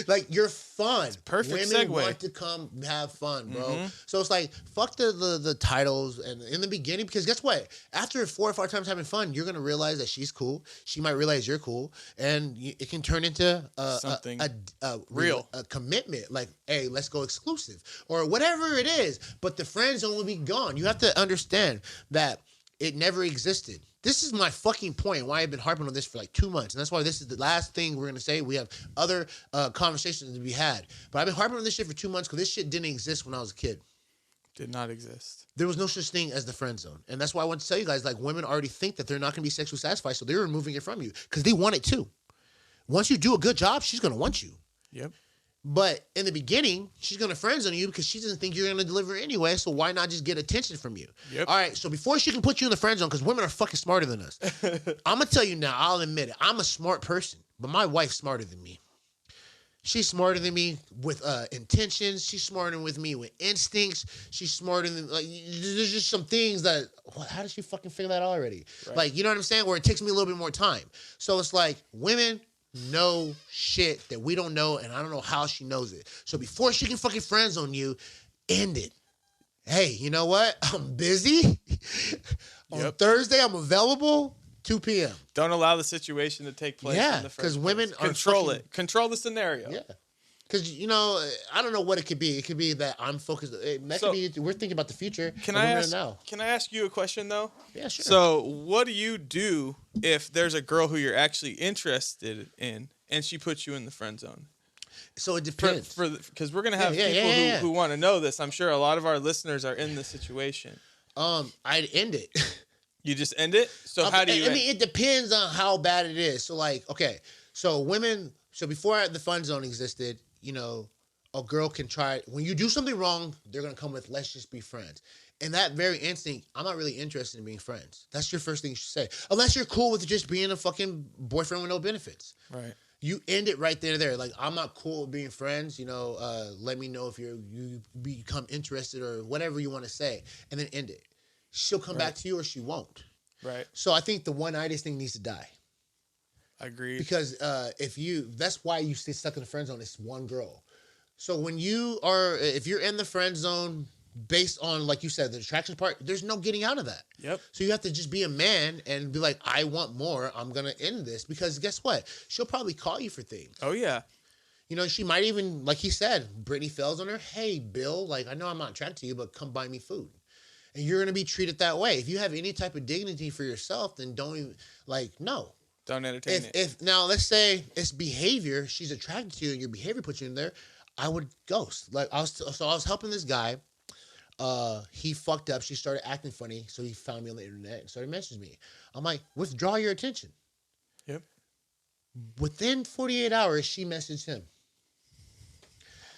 A: like you're fun.
B: Perfect
A: Women
B: segue.
A: want to come have fun, bro. So it's like fuck the titles and in the beginning because guess what? After 4 or 5 times having fun, you're gonna realize that she's cool. She might realize you're cool, and it can turn into
B: Something
A: a
B: real,
A: a commitment. Like, hey, let's go exclusive or whatever it is. But the friend zone will be gone. You have to understand that it never existed. This is my fucking point. Why I've been harping on this for like 2 months, and that's why this is the last thing we're gonna say. We have other conversations to be had, but I've been harping on this shit for 2 months because this shit didn't exist when I was a kid.
B: Did not exist.
A: There was no such thing as the friend zone, and that's why I want to tell you guys. Like, women already think that they're not gonna be sexually satisfied, so they're removing it from you because they want it too. Once you do a good job, she's gonna want you.
B: Yep.
A: But in the beginning, she's going to friend zone you because she doesn't think you're going to deliver anyway. So why not just get attention from you?
B: Yep.
A: All right. So before she can put you in the friend zone, because women are fucking smarter than us, I'm going to tell you now, I'll admit it. I'm a smart person, but my wife's smarter than me. She's smarter than me with intentions. She's smarter with me with instincts. She's smarter than, like, there's just some things that, how does she fucking figure that out already?
B: Right.
A: Like, you know what I'm saying? Where it takes me a little bit more time. So it's like, women know shit that we don't know, and I don't know how she knows it. So before she can fucking friend zone you, end it. Hey, you know what? I'm busy. On Thursday, I'm available. 2 p.m.
B: Don't allow the situation to take place.
A: Yeah,
B: in the first
A: because
B: place.
A: women are
B: control
A: fucking,
B: it. Control the scenario.
A: Yeah. Because, you know, I don't know what it could be. It could be that I'm focused. That could be, we're thinking about the future.
B: Can I ask you a question, though?
A: Yeah, sure.
B: So what do you do if there's a girl who you're actually interested in and she puts you in the friend zone?
A: So it depends.
B: Because we're going to have people who want to know this. I'm sure a lot of our listeners are in this situation.
A: I'd end it.
B: You just end it? So how do you
A: I mean, it depends on how bad it is. So, like, okay. So women, so before the friend zone existed, you know, a girl can try, when you do something wrong, they're going to come with, let's just be friends. And that very instinct, I'm not really interested in being friends. That's your first thing you should say. Unless you're cool with just being a fucking boyfriend with no benefits.
B: Right.
A: You end it right there. Like, I'm not cool with being friends. You know, let me know if you become interested or whatever you want to say. And then end it. She'll come back to you or she won't.
B: Right.
A: So I think the one-nightish thing needs to die.
B: Agreed.
A: Because that's why you stay stuck in the friend zone. It's one girl. So if you're in the friend zone based on, like you said, the attraction part, there's no getting out of that.
B: Yep.
A: So you have to just be a man and be like, I want more. I'm going to end this. Because guess what? She'll probably call you for things.
B: Oh, yeah.
A: You know, she might even, like he said, Brittany Fells on her, hey, Bill, like, I know I'm not attracted to you, but come buy me food. And you're going to be treated that way. If you have any type of dignity for yourself, then don't even, like, no.
B: Don't entertain it.
A: If now let's say it's behavior, she's attracted to you and your behavior puts you in there, I would ghost. Like I was helping this guy. He fucked up. She started acting funny, so he found me on the internet and started messaging me. I'm like, withdraw your attention.
B: Yep.
A: Within 48 hours, she messaged him.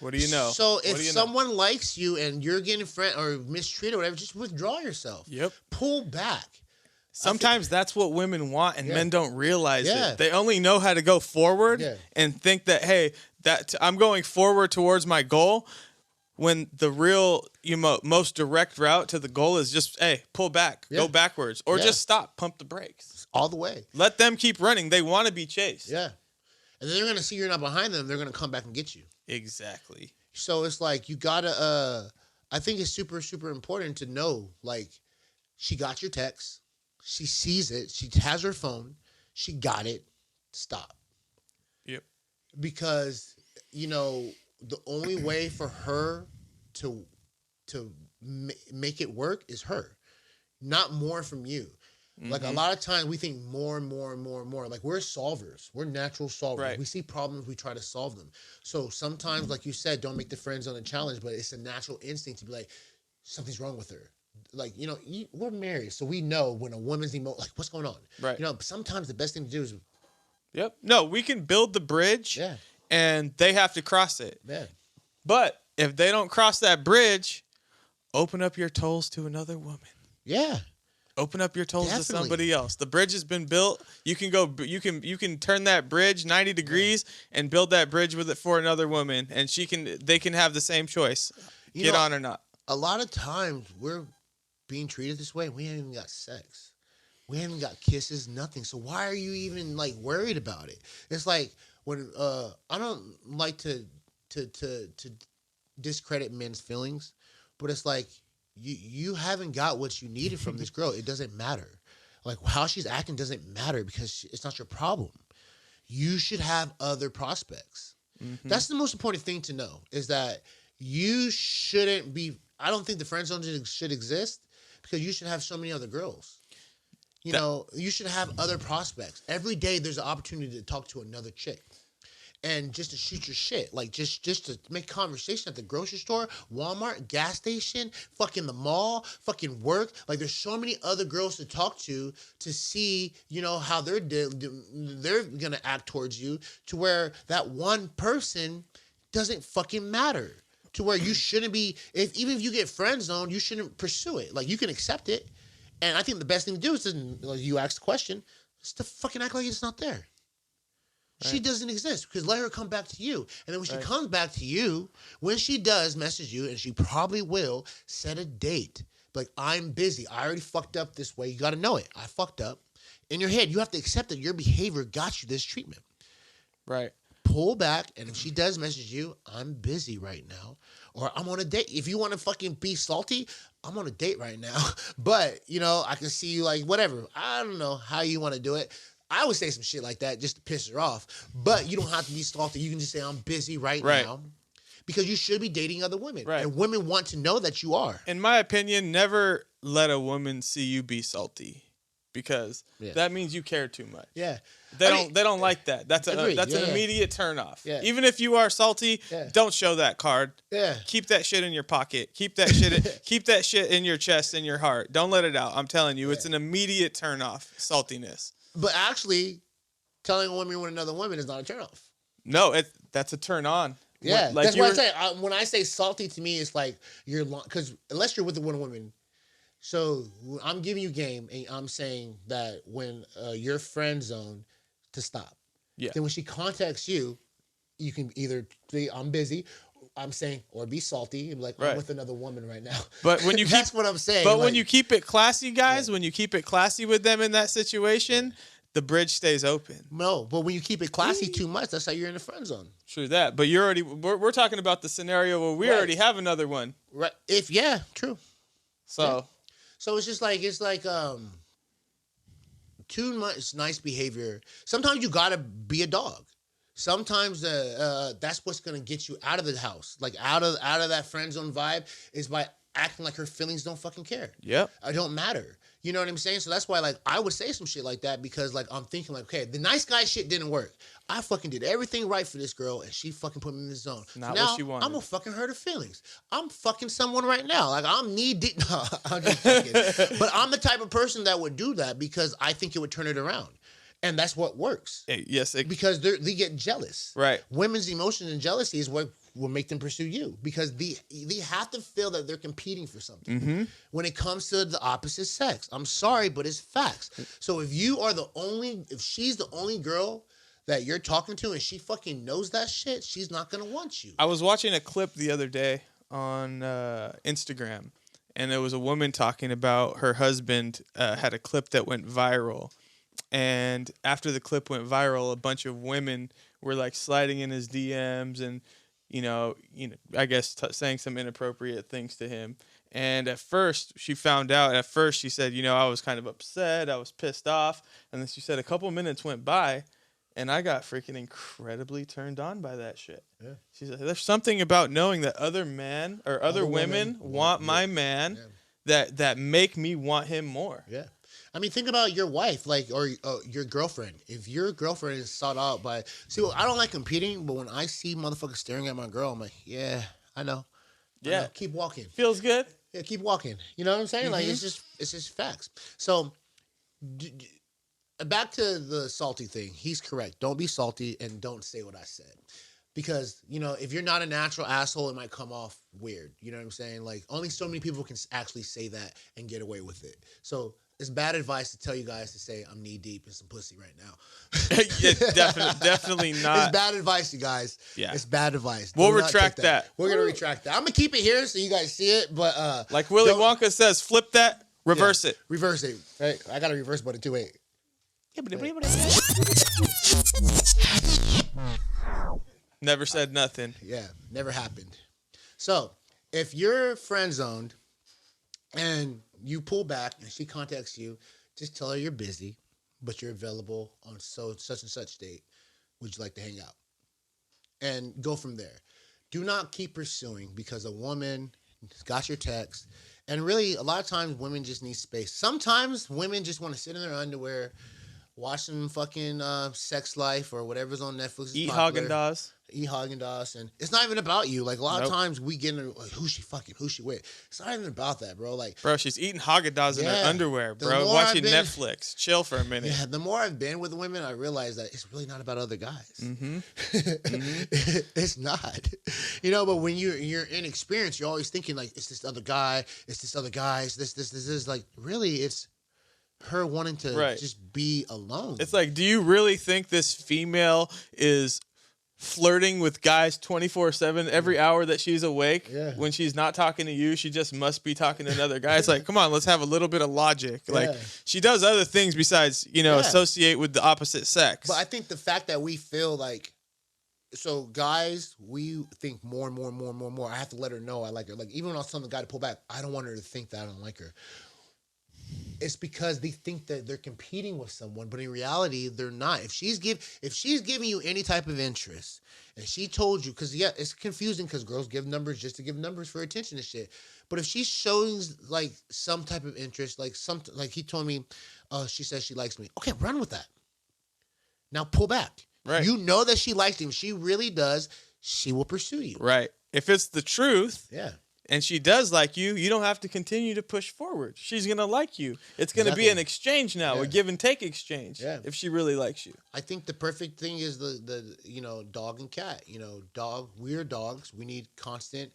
B: What do you know?
A: So if someone likes you and you're getting friend or mistreated or whatever, just withdraw yourself.
B: Yep.
A: Pull back.
B: Sometimes that's what women want, and men don't realize
A: Yeah.
B: it. They only know how to go forward and think that, hey, that I'm going forward towards my goal, when the real, most direct route to the goal is just, hey, pull back, go backwards, or just stop, pump the brakes.
A: All the way.
B: Let them keep running. They want to be chased.
A: Yeah. And then they're going to see you're not behind them. They're going to come back and get you.
B: Exactly.
A: So it's like you got to, I think it's super, super important to know, like, she got your text. She sees it. She has her phone. She got it. Stop.
B: Yep.
A: Because, you know, the only way for her to make it work is her, not more from you. Mm-hmm. Like a lot of times we think more and more and more and more. Like we're solvers. We're natural solvers. Right. We see problems, we try to solve them. So sometimes, like you said, don't make the friend zone a challenge, but it's a natural instinct to be like, something's wrong with her. Like, you know, we're married, so we know when a woman's like, what's going on?
B: Right.
A: You know, sometimes the best thing to do is...
B: Yep. No, we can build the bridge, and they have to cross it.
A: Yeah.
B: But if they don't cross that bridge, open up your toes to another woman.
A: Yeah.
B: Open up your toes to somebody else. The bridge has been built. You can go. You can turn that bridge 90 degrees and build that bridge with it for another woman, and they can have the same choice, get on or not.
A: A lot of times we're being treated this way, and we haven't even got sex. We haven't got kisses, nothing. So why are you even like worried about it? It's like when I don't like to discredit men's feelings, but it's like you haven't got what you needed from this girl. It doesn't matter. Like how she's acting doesn't matter because it's not your problem. You should have other prospects. Mm-hmm. That's the most important thing to know is that you shouldn't be. I don't think the friend zone should exist because you should have so many other girls. You know, you should have other prospects. Every day there's an opportunity to talk to another chick. And just to shoot your shit. Like, just to make conversation at the grocery store, Walmart, gas station, fucking the mall, fucking work. Like, there's so many other girls to talk to see, you know, how they're going to act towards you to where that one person doesn't fucking matter. To where you shouldn't be, even if you get friend zoned, you shouldn't pursue it. Like, you can accept it. And I think the best thing to do is, like you asked the question, is to fucking act like it's not there. Right. She doesn't exist because let her come back to you. And then when she comes back to you, when she does message you, and she probably will, set a date. Like, I'm busy. I already fucked up this way. You got to know it. I fucked up. In your head, you have to accept that your behavior got you this treatment.
B: Right.
A: Pull back, and if she does message you, I'm busy right now. Or I'm on a date. If you want to fucking be salty, I'm on a date right now. But, you know, I can see you like, whatever. I don't know how you want to do it. I would say some shit like that just to piss her off. But you don't have to be salty. You can just say, I'm busy right now. Because you should be dating other women. Right. And women want to know that you are.
B: In my opinion, never let a woman see you be salty. Because that means you care too much.
A: Yeah.
B: They don't like that. That's an immediate turnoff. Yeah. Even if you are salty, don't show that card.
A: Yeah.
B: Keep that shit in your pocket. Keep that shit in your chest, in your heart. Don't let it out. I'm telling you, it's an immediate turnoff, saltiness.
A: But actually, telling a woman you want another woman is not a turnoff.
B: No, that's a turn on.
A: Yeah, like that's why I say when I say salty to me, it's like you're because unless you're with one woman. So I'm giving you game, and I'm saying that when you're friend zone, to stop.
B: Yeah.
A: Then when she contacts you, you can either say I'm busy. I'm saying, or be salty and be like, I'm with another woman right now.
B: But when you
A: that's what I'm saying.
B: But when you keep it classy, guys, when you keep it classy with them in that situation, the bridge stays open.
A: No, but when you keep it classy too much, that's how you're in the friend zone.
B: True that. But we're talking about the scenario where we already have another one.
A: Right. True.
B: So
A: it's just like too much nice behavior. Sometimes you gotta be a dog. Sometimes that's what's gonna get you out of the house, like out of that friend zone vibe, is by acting like her feelings don't fucking care.
B: Yep.
A: I don't matter. You know what I'm saying? So that's why, like, I would say some shit like that because, like, I'm thinking, like, okay, the nice guy shit didn't work. I fucking did everything right for this girl, and she fucking put me in the zone.
B: Not
A: now,
B: what she wanted.
A: I'm gonna fucking hurt her feelings. I'm fucking someone right now. Like, I'm knee deep. No, I'm just fucking. But I'm the type of person that would do that because I think it would turn it around. And that's what works.
B: Yes.
A: Because they get jealous.
B: Right.
A: Women's emotions and jealousy is what will make them pursue you because they have to feel that they're competing for something.
B: Mm-hmm.
A: When it comes to the opposite sex, I'm sorry, but it's facts. So if she's the only girl that you're talking to and she fucking knows that shit, she's not gonna want you.
B: I was watching a clip the other day on Instagram, and there was a woman talking about her husband had a clip that went viral. And after the clip went viral, a bunch of women were like sliding in his DMs and, I guess saying some inappropriate things to him. And at first she said, I was kind of upset. I was pissed off. And then she said a couple minutes went by and I got freaking incredibly turned on by that shit. Yeah. She said, there's something about knowing that other women want my man that make me want him more.
A: Yeah. I mean, think about your wife, or your girlfriend. If your girlfriend is sought out by... See, well, I don't like competing, but when I see motherfuckers staring at my girl, I'm like, yeah, I know.
B: Yeah.
A: I know. Keep walking.
B: Feels good.
A: Yeah, keep walking. You know what I'm saying? Mm-hmm. Like, it's just facts. So, back to the salty thing. He's correct. Don't be salty and don't say what I said. Because, if you're not a natural asshole, it might come off weird. You know what I'm saying? Like, only so many people can actually say that and get away with it. So... it's bad advice to tell you guys to say I'm knee deep in some pussy right now.
B: Yeah, definitely not.
A: It's bad advice, you guys.
B: Yeah,
A: it's bad advice.
B: We'll retract that.
A: We're gonna retract that. I'm gonna keep it here so you guys see it, but
B: like Willy Wonka says, flip that. Reverse it.
A: Reverse it. Right? I got a reverse button too. Wait.
B: Never said nothing.
A: Yeah, never happened. So, if you're friend zoned and you pull back and she contacts you, just tell her you're busy, but you're available on such and such date. Would you like to hang out? And go from there. Do not keep pursuing because a woman got your text. And really, a lot of times women just need space. Sometimes women just want to sit in their underwear, watch some fucking Sex Life or whatever's on Netflix.
B: Eat Haagen-Dazs.
A: Eat Haagen-Dazs, and it's not even about you. Like a lot
B: Nope.
A: of times we get into like, who's she fucking, who's she with. It's not even about that, bro. Like,
B: Bro, she's eating Haagen-Dazs in her
A: Yeah.
B: underwear,
A: The
B: bro.
A: more
B: Watching
A: I've been-
B: Netflix. Chill for a minute.
A: yeah, the more I've been with women, I realize that it's really not about other guys.
B: Mm-hmm.
A: It's not, you know. But when you're inexperienced, you're always thinking like, it's this other guy, it's this other guy, it's this is like really, it's her wanting to
B: Right.
A: just be alone.
B: It's like, do you really think this female is flirting with guys 24/7 every hour that she's awake?
A: Yeah.
B: When she's not talking to you, she just must be talking to another guy. It's like, come on, let's have a little bit of logic. Like,
A: Yeah.
B: she does other things besides,
A: Yeah.
B: associate with the opposite sex.
A: But I think the fact that we feel like, so guys, we think more and more and more and more and more. I have to let her know I like her. Like even when I was telling the guy to pull back, I don't want her to think that I don't like her. It's because they think that they're competing with someone, but in reality, they're not. If she's giving you any type of interest, and she told you, because yeah, it's confusing because girls give numbers just to give numbers for attention and shit. But if she's showing like some type of interest, like he told me, she says she likes me. Okay, run with that. Now pull back.
B: Right.
A: You know that she likes him. She really does. She will pursue you.
B: right. If it's the truth,
A: Yeah.
B: and she does like you, you don't have to continue to push forward. She's going to like you. It's going to be
A: Exactly.
B: an exchange now,
A: Yeah.
B: a give and take exchange.
A: Yeah.
B: If she really likes you.
A: I think the perfect thing is the dog and cat. We're dogs. We need constant,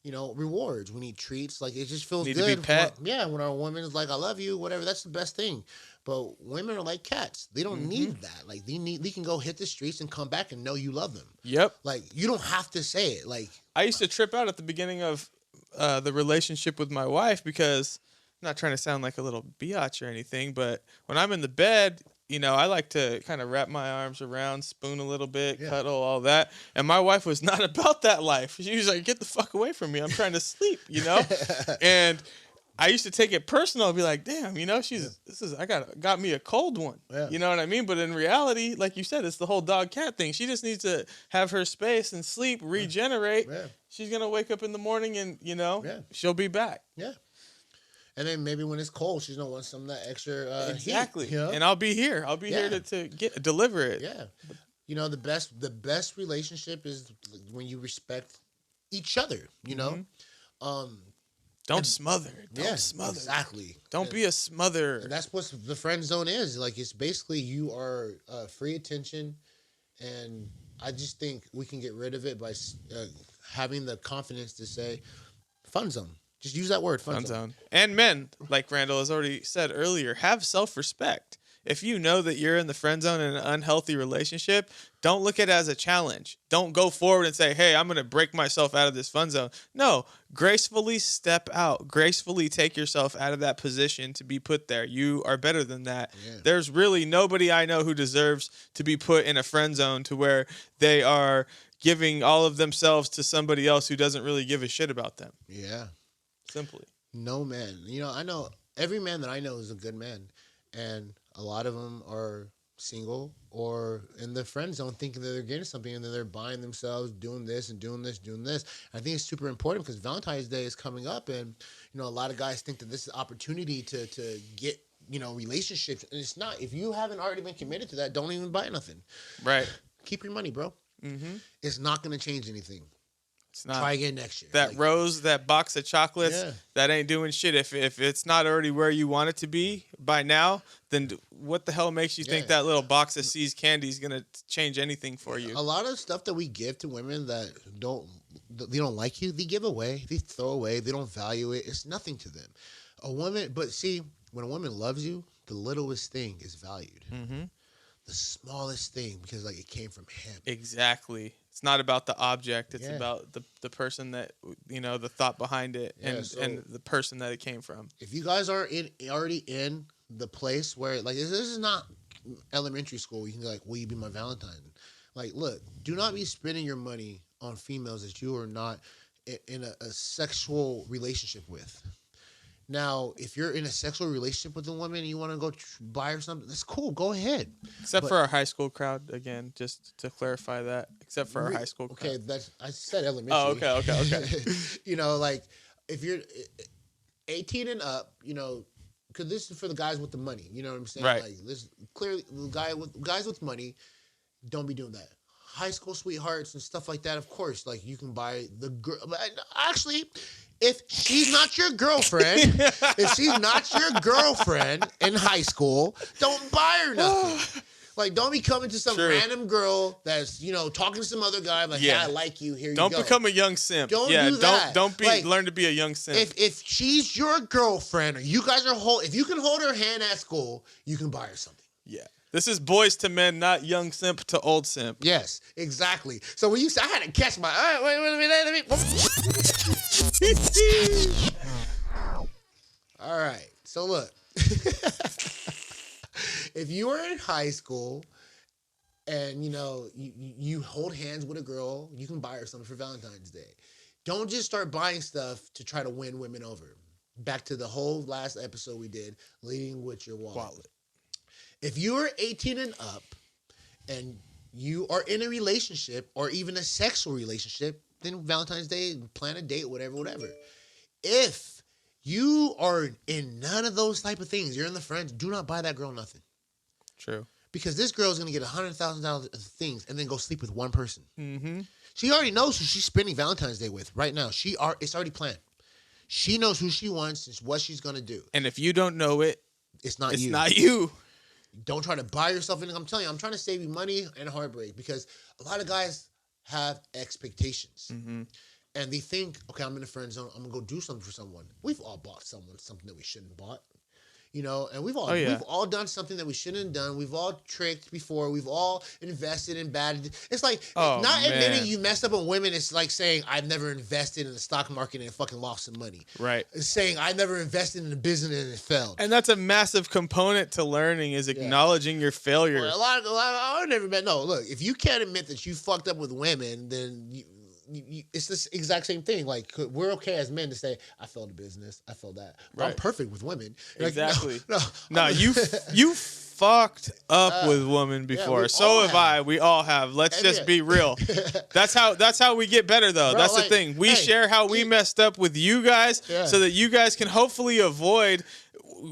A: rewards. We need treats. Like it just feels
B: Need to
A: good.
B: be pet.
A: When our woman is like, I love you, whatever, that's the best thing. But women are like cats. They don't need that. Like they can go hit the streets and come back and know you love them.
B: Yep.
A: Like you don't have to say it. Like
B: I used to trip out at the beginning of the relationship with my wife because I'm not trying to sound like a little biatch or anything, but when I'm in the bed, I like to kind of wrap my arms around, spoon a little bit,
A: Yeah.
B: cuddle, all that. And my wife was not about that life. She was like, get the fuck away from me. I'm trying to sleep, And I used to take it personal and be like, damn, I got me a cold one.
A: Yeah.
B: You know what I mean? But in reality, like you said, it's the whole dog cat thing. She just needs to have her space and sleep, regenerate.
A: Yeah.
B: She's going to wake up in the morning and,
A: Yeah.
B: she'll be back.
A: yeah. And then maybe when it's cold, she's gonna want some of that extra
B: Exactly.
A: heat,
B: And I'll be here. I'll be here
A: Yeah.
B: to deliver it.
A: Yeah. The best relationship is when you respect each other,
B: Don't smother. Don't
A: yeah,
B: smother.
A: exactly.
B: Don't be a smother.
A: And that's what the friend zone is. Like it's basically you are free attention, and I just think we can get rid of it by having the confidence to say fun zone. Just use that word, fun
B: Fun
A: zone.
B: zone. And men, like Randall has already said earlier, have self-respect. If you know that you're in the friend zone in an unhealthy relationship, don't look at it as a challenge. Don't go forward and say, hey, I'm going to break myself out of this fun zone. No, gracefully step out. Gracefully take yourself out of that position to be put there. You are better than that.
A: Yeah.
B: There's really nobody I know who deserves to be put in a friend zone to where they are giving all of themselves to somebody else who doesn't really give a shit about them.
A: Yeah.
B: Simply.
A: No man. I know every man that I know is a good man, and a lot of them are single or in the friend zone thinking that they're getting something, and then they're buying themselves doing this and doing this, doing this. I think it's super important because Valentine's Day is coming up, and a lot of guys think that this is an opportunity to get relationships, and it's not. If you haven't already been committed to that, don't even buy nothing.
B: Right.
A: Keep your money, bro.
B: Mm-hmm.
A: It's not going to change anything.
B: It's not.
A: Try again next year.
B: That rose, that box of chocolates,
A: Yeah.
B: that ain't doing shit. If it's not already where you want it to be by now, then what the hell makes you think
A: Yeah.
B: that little box of C's candy is gonna change anything for you?
A: A lot of stuff that we give to women that don't like you, they give away, they throw away, they don't value it. It's nothing to them. A woman, but see, when a woman loves you, the littlest thing is valued.
B: Mm-hmm.
A: The smallest thing, because like it came from him.
B: Exactly. It's not about the object. It's
A: Yeah.
B: about the person that, the thought behind it,
A: Yeah,
B: and the person that it came from.
A: If you guys are already in the place where, like, this is not elementary school, you can be like, will you be my Valentine? Like, look, do not be spending your money on females that you are not in a sexual relationship with. Now, if you're in a sexual relationship with a woman and you want to go buy her something, that's cool. Go ahead.
B: Except for our high school crowd, again, just to clarify that. Except for our high school crowd.
A: Okay, I said elementary.
B: Oh, okay.
A: Like, if you're 18 and up, because this is for the guys with the money. You know what I'm saying?
B: Right.
A: Like, this clearly guys with money don't be doing that. High school sweethearts and stuff like that. Of course, like, you can buy the girl. Actually, if she's not your girlfriend, in high school, don't buy her nothing. Like, don't be coming to some random girl that's, talking to some other guy like, yeah, I like you. Here you go.
B: Don't become a young simp.
A: Don't do that.
B: Don't learn to be a young simp.
A: If she's your girlfriend, or you guys are if you can hold her hand at school, you can buy her something.
B: Yeah. This is boys to men, not young simp to old simp.
A: Yes, exactly. So when you say, I had to catch my, all right, wait. All right. So look, if you are in high school and, you hold hands with a girl, you can buy her something for Valentine's Day. Don't just start buying stuff to try to win women over. Back to the whole last episode we did, leading with your wallet. If you are 18 and up and you are in a relationship or even a sexual relationship, then Valentine's Day, plan a date, whatever. If you are in none of those type of things, you're in the friends, do not buy that girl nothing.
B: True.
A: Because this girl is going to get $100,000 of things and then go sleep with one person.
B: Mm-hmm.
A: She already knows who she's spending Valentine's Day with right now. It's already planned. She knows who she wants and what she's going to do.
B: And if you don't know it,
A: it's not
B: you.
A: Don't try to buy yourself anything. I'm telling you, I'm trying to save you money and heartbreak because a lot of guys have expectations.
B: Mm-hmm.
A: And they think, okay, I'm in the friend zone. I'm going to go do something for someone. We've all bought someone something that we shouldn't have bought. And we've all done something that we shouldn't have done. We've all tricked before. We've all invested in bad. It's like admitting you messed up on women. It's like saying I've never invested in the stock market and fucking lost some money.
B: Right.
A: It's saying I never invested in a business and it failed.
B: And that's a massive component to learning is acknowledging your failure.
A: Well, I've never been. No, look, if you can't admit that you fucked up with women, then it's this exact same thing. Like, we're okay as men to say, I failed a business, I failed that. Right. I'm perfect with women.
B: Exactly.
A: Like,
B: no, you fucked up with women before. Yeah, so have I. We all have. Let's just be real. That's how we get better, though. Bro, that's the thing. We share how we messed up with you guys so that you guys can hopefully avoid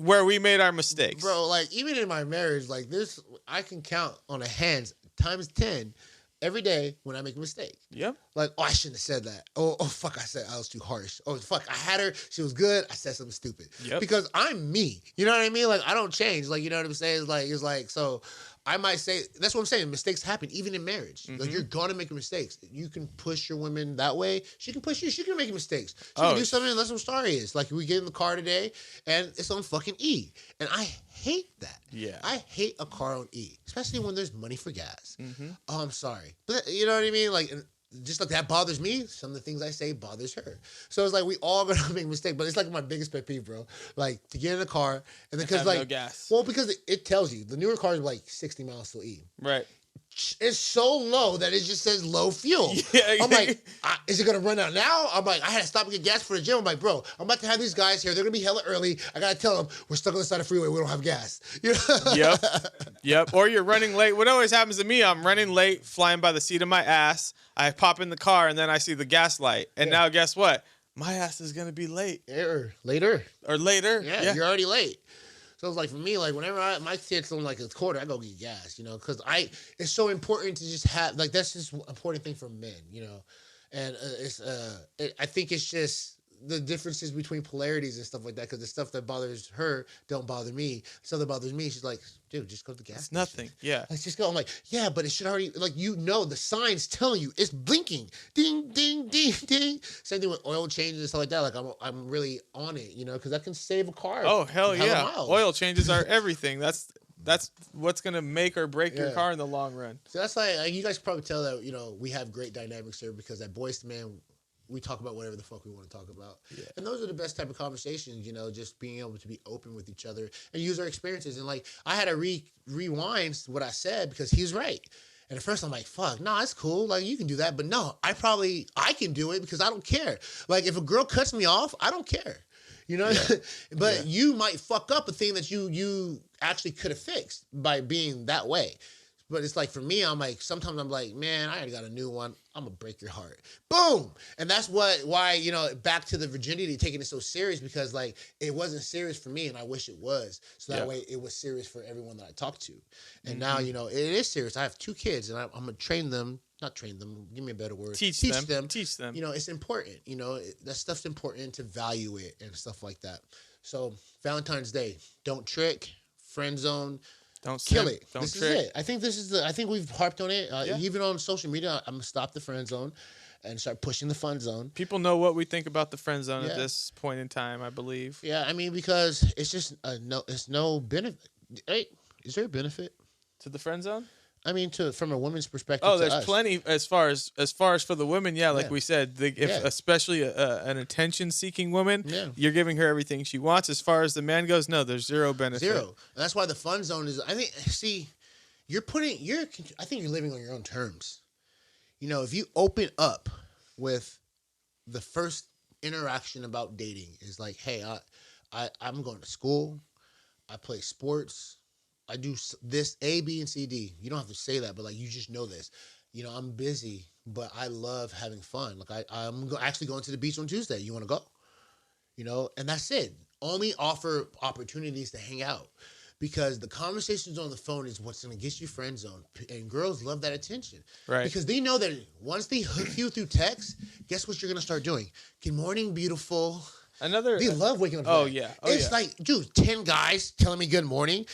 B: where we made our mistakes.
A: Bro, like, even in my marriage, like, this, I can count on a hands times 10 every day when I make a mistake.
B: Yep.
A: Like, I shouldn't have said that. Oh, fuck, I was too harsh. Oh, fuck, I had her. She was good. I said something stupid.
B: Yep.
A: Because I'm me. You know what I mean? Like, I don't change. Like, you know what I'm saying? It's like, so I might say, that's what I'm saying. Mistakes happen even in marriage. Mm-hmm. Like, you're going to make mistakes. You can push your woman that way. She can push you. She can make mistakes. She can do something and that's what story is. Like, we get in the car today and it's on fucking E. And I hate that.
B: Yeah.
A: I hate a car on E, especially when there's money for gas.
B: Mm-hmm.
A: Oh, I'm sorry. But you know what I mean? Like, just like that bothers me, some of the things I say bothers her. So it's like we all gonna make mistakes, but it's like my biggest pet peeve, bro. Like, to get in a car and then because like
B: no gas.
A: Well, because it tells you the newer cars are like 60 miles till E.
B: Right.
A: It's so low that it just says low fuel. Yeah. I'm like, is it gonna run out now? I'm like, I had to stop and get gas for the gym. I'm like, bro, I'm about to have these guys here. They're gonna be hella early. I gotta tell them we're stuck on the side of the freeway. We don't have gas. You know?
B: Yep. Or you're running late. What always happens to me, I'm running late, flying by the seat of my ass. I pop in the car and then I see the gas light. And now guess what? My ass is gonna be late.
A: Later.
B: Yeah,
A: you're already late. So it's like for me, like whenever my kid's on like a quarter, I go get gas, because it's so important to just have, like, that's just an important thing for men, and I think it's just the differences between polarities and stuff like that, because the stuff that bothers her don't bother me. The stuff that bothers me, she's like, dude, just go to the gas station.
B: Nothing. Yeah.
A: Let's just go. I'm like, yeah, but it should already, like, the sign's telling you it's blinking. Ding, ding, ding, ding. Same thing with oil changes and stuff like that. Like, I'm really on it, because that can save a car.
B: Oh, hell yeah. Miles. Oil changes are everything. That's That's what's gonna make or break your
A: Yeah.
B: car in the long run.
A: So that's like you guys probably tell that we have great dynamics here because at Boys to Man we talk about whatever the fuck we want to talk about, and those are the best type of conversations. Just being able to be open with each other and use our experiences. And like I had to rewind what I said because he's right. And at first I'm like, fuck, nah, it's cool. Like you can do that, but no, I can do it because I don't care. Like if a girl cuts me off, I don't care. But you might fuck up a thing that you actually could have fixed by being that way. But it's like for me, I'm like, sometimes I'm like, man, I already got a new one. I'm gonna break your heart. Boom. And that's why, back to the virginity, taking it so serious because like it wasn't serious for me and I wish it was. So that way it was serious for everyone that I talked to. And now, it is serious. I have 2 kids and I'm gonna train them. Not train them. Give me a better word.
B: Teach them.
A: It's important. That stuff's important to value it and stuff like that. So Valentine's Day, don't trick, friend zone.
B: Don't
A: kill
B: simp,
A: it.
B: Don't
A: this
B: trick.
A: is it. I think we've harped on it. Even on social media, I'm gonna stop the friend zone and start pushing the fun zone.
B: People know what we think about the friend zone at this point in time, I believe.
A: Yeah, I mean because it's just it's no benefit. Hey, is there a benefit
B: to the friend zone?
A: I mean, from a woman's perspective.
B: Oh, there's plenty as far as for the women. Yeah, like we said, especially an attention-seeking woman, you're giving her everything she wants. As far as the man goes, no, there's zero benefit.
A: Zero. And that's why the fun zone is. I think. See, I think you're living on your own terms. If you open up with the first interaction about dating is like, hey, I'm going to school, I play sports. I do this A, B, and C, D. You don't have to say that, but like you just know this. I'm busy, but I love having fun. Like I'm actually going to the beach on Tuesday. You want to go? And that's it. Only offer opportunities to hang out because the conversations on the phone is what's going to get you friend zone. And girls love that attention.
B: Right.
A: Because they know that once they hook you through text, guess what you're going to start doing? Good morning, beautiful. They love waking up.
B: Oh, yeah.
A: It's like, dude, 10 guys telling me good morning.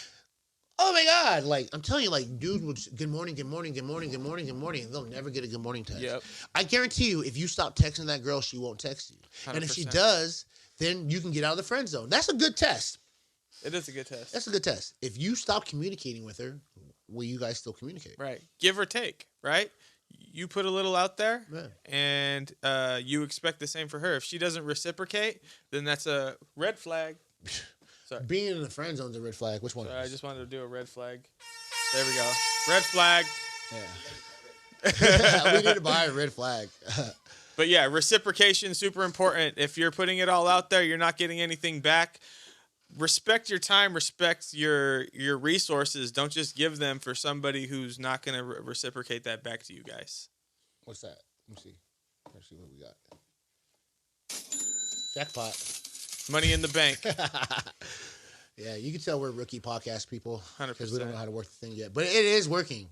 A: Oh my God! Like I'm telling you, like dude would good morning, good morning, good morning, good morning, good morning. They'll never get a good morning text.
B: Yep.
A: I guarantee you, if you stop texting that girl, she won't text you. 100%. And if she does, then you can get out of the friend zone. That's a good test.
B: It is a good test.
A: That's a good test. If you stop communicating with her, will you guys still communicate?
B: Right. Give or take. Right. You put a little out there, and you expect the same for her. If she doesn't reciprocate, then that's a red flag. Sorry.
A: Being in the friend zone is a red flag. Which one?
B: Sorry, I just wanted to do a red flag. There we go. Red flag.
A: Yeah. We need to buy a red flag.
B: But yeah, reciprocation, super important. If you're putting it all out there, you're not getting anything back. Respect your time. Respect your resources. Don't just give them for somebody who's not going to reciprocate that back to you guys.
A: What's that? Let me see. Let's see what we got. Jackpot.
B: Money in the bank.
A: Yeah, you can tell we're rookie podcast people
B: 100%.
A: Because we don't know how to work the thing yet, but it is working.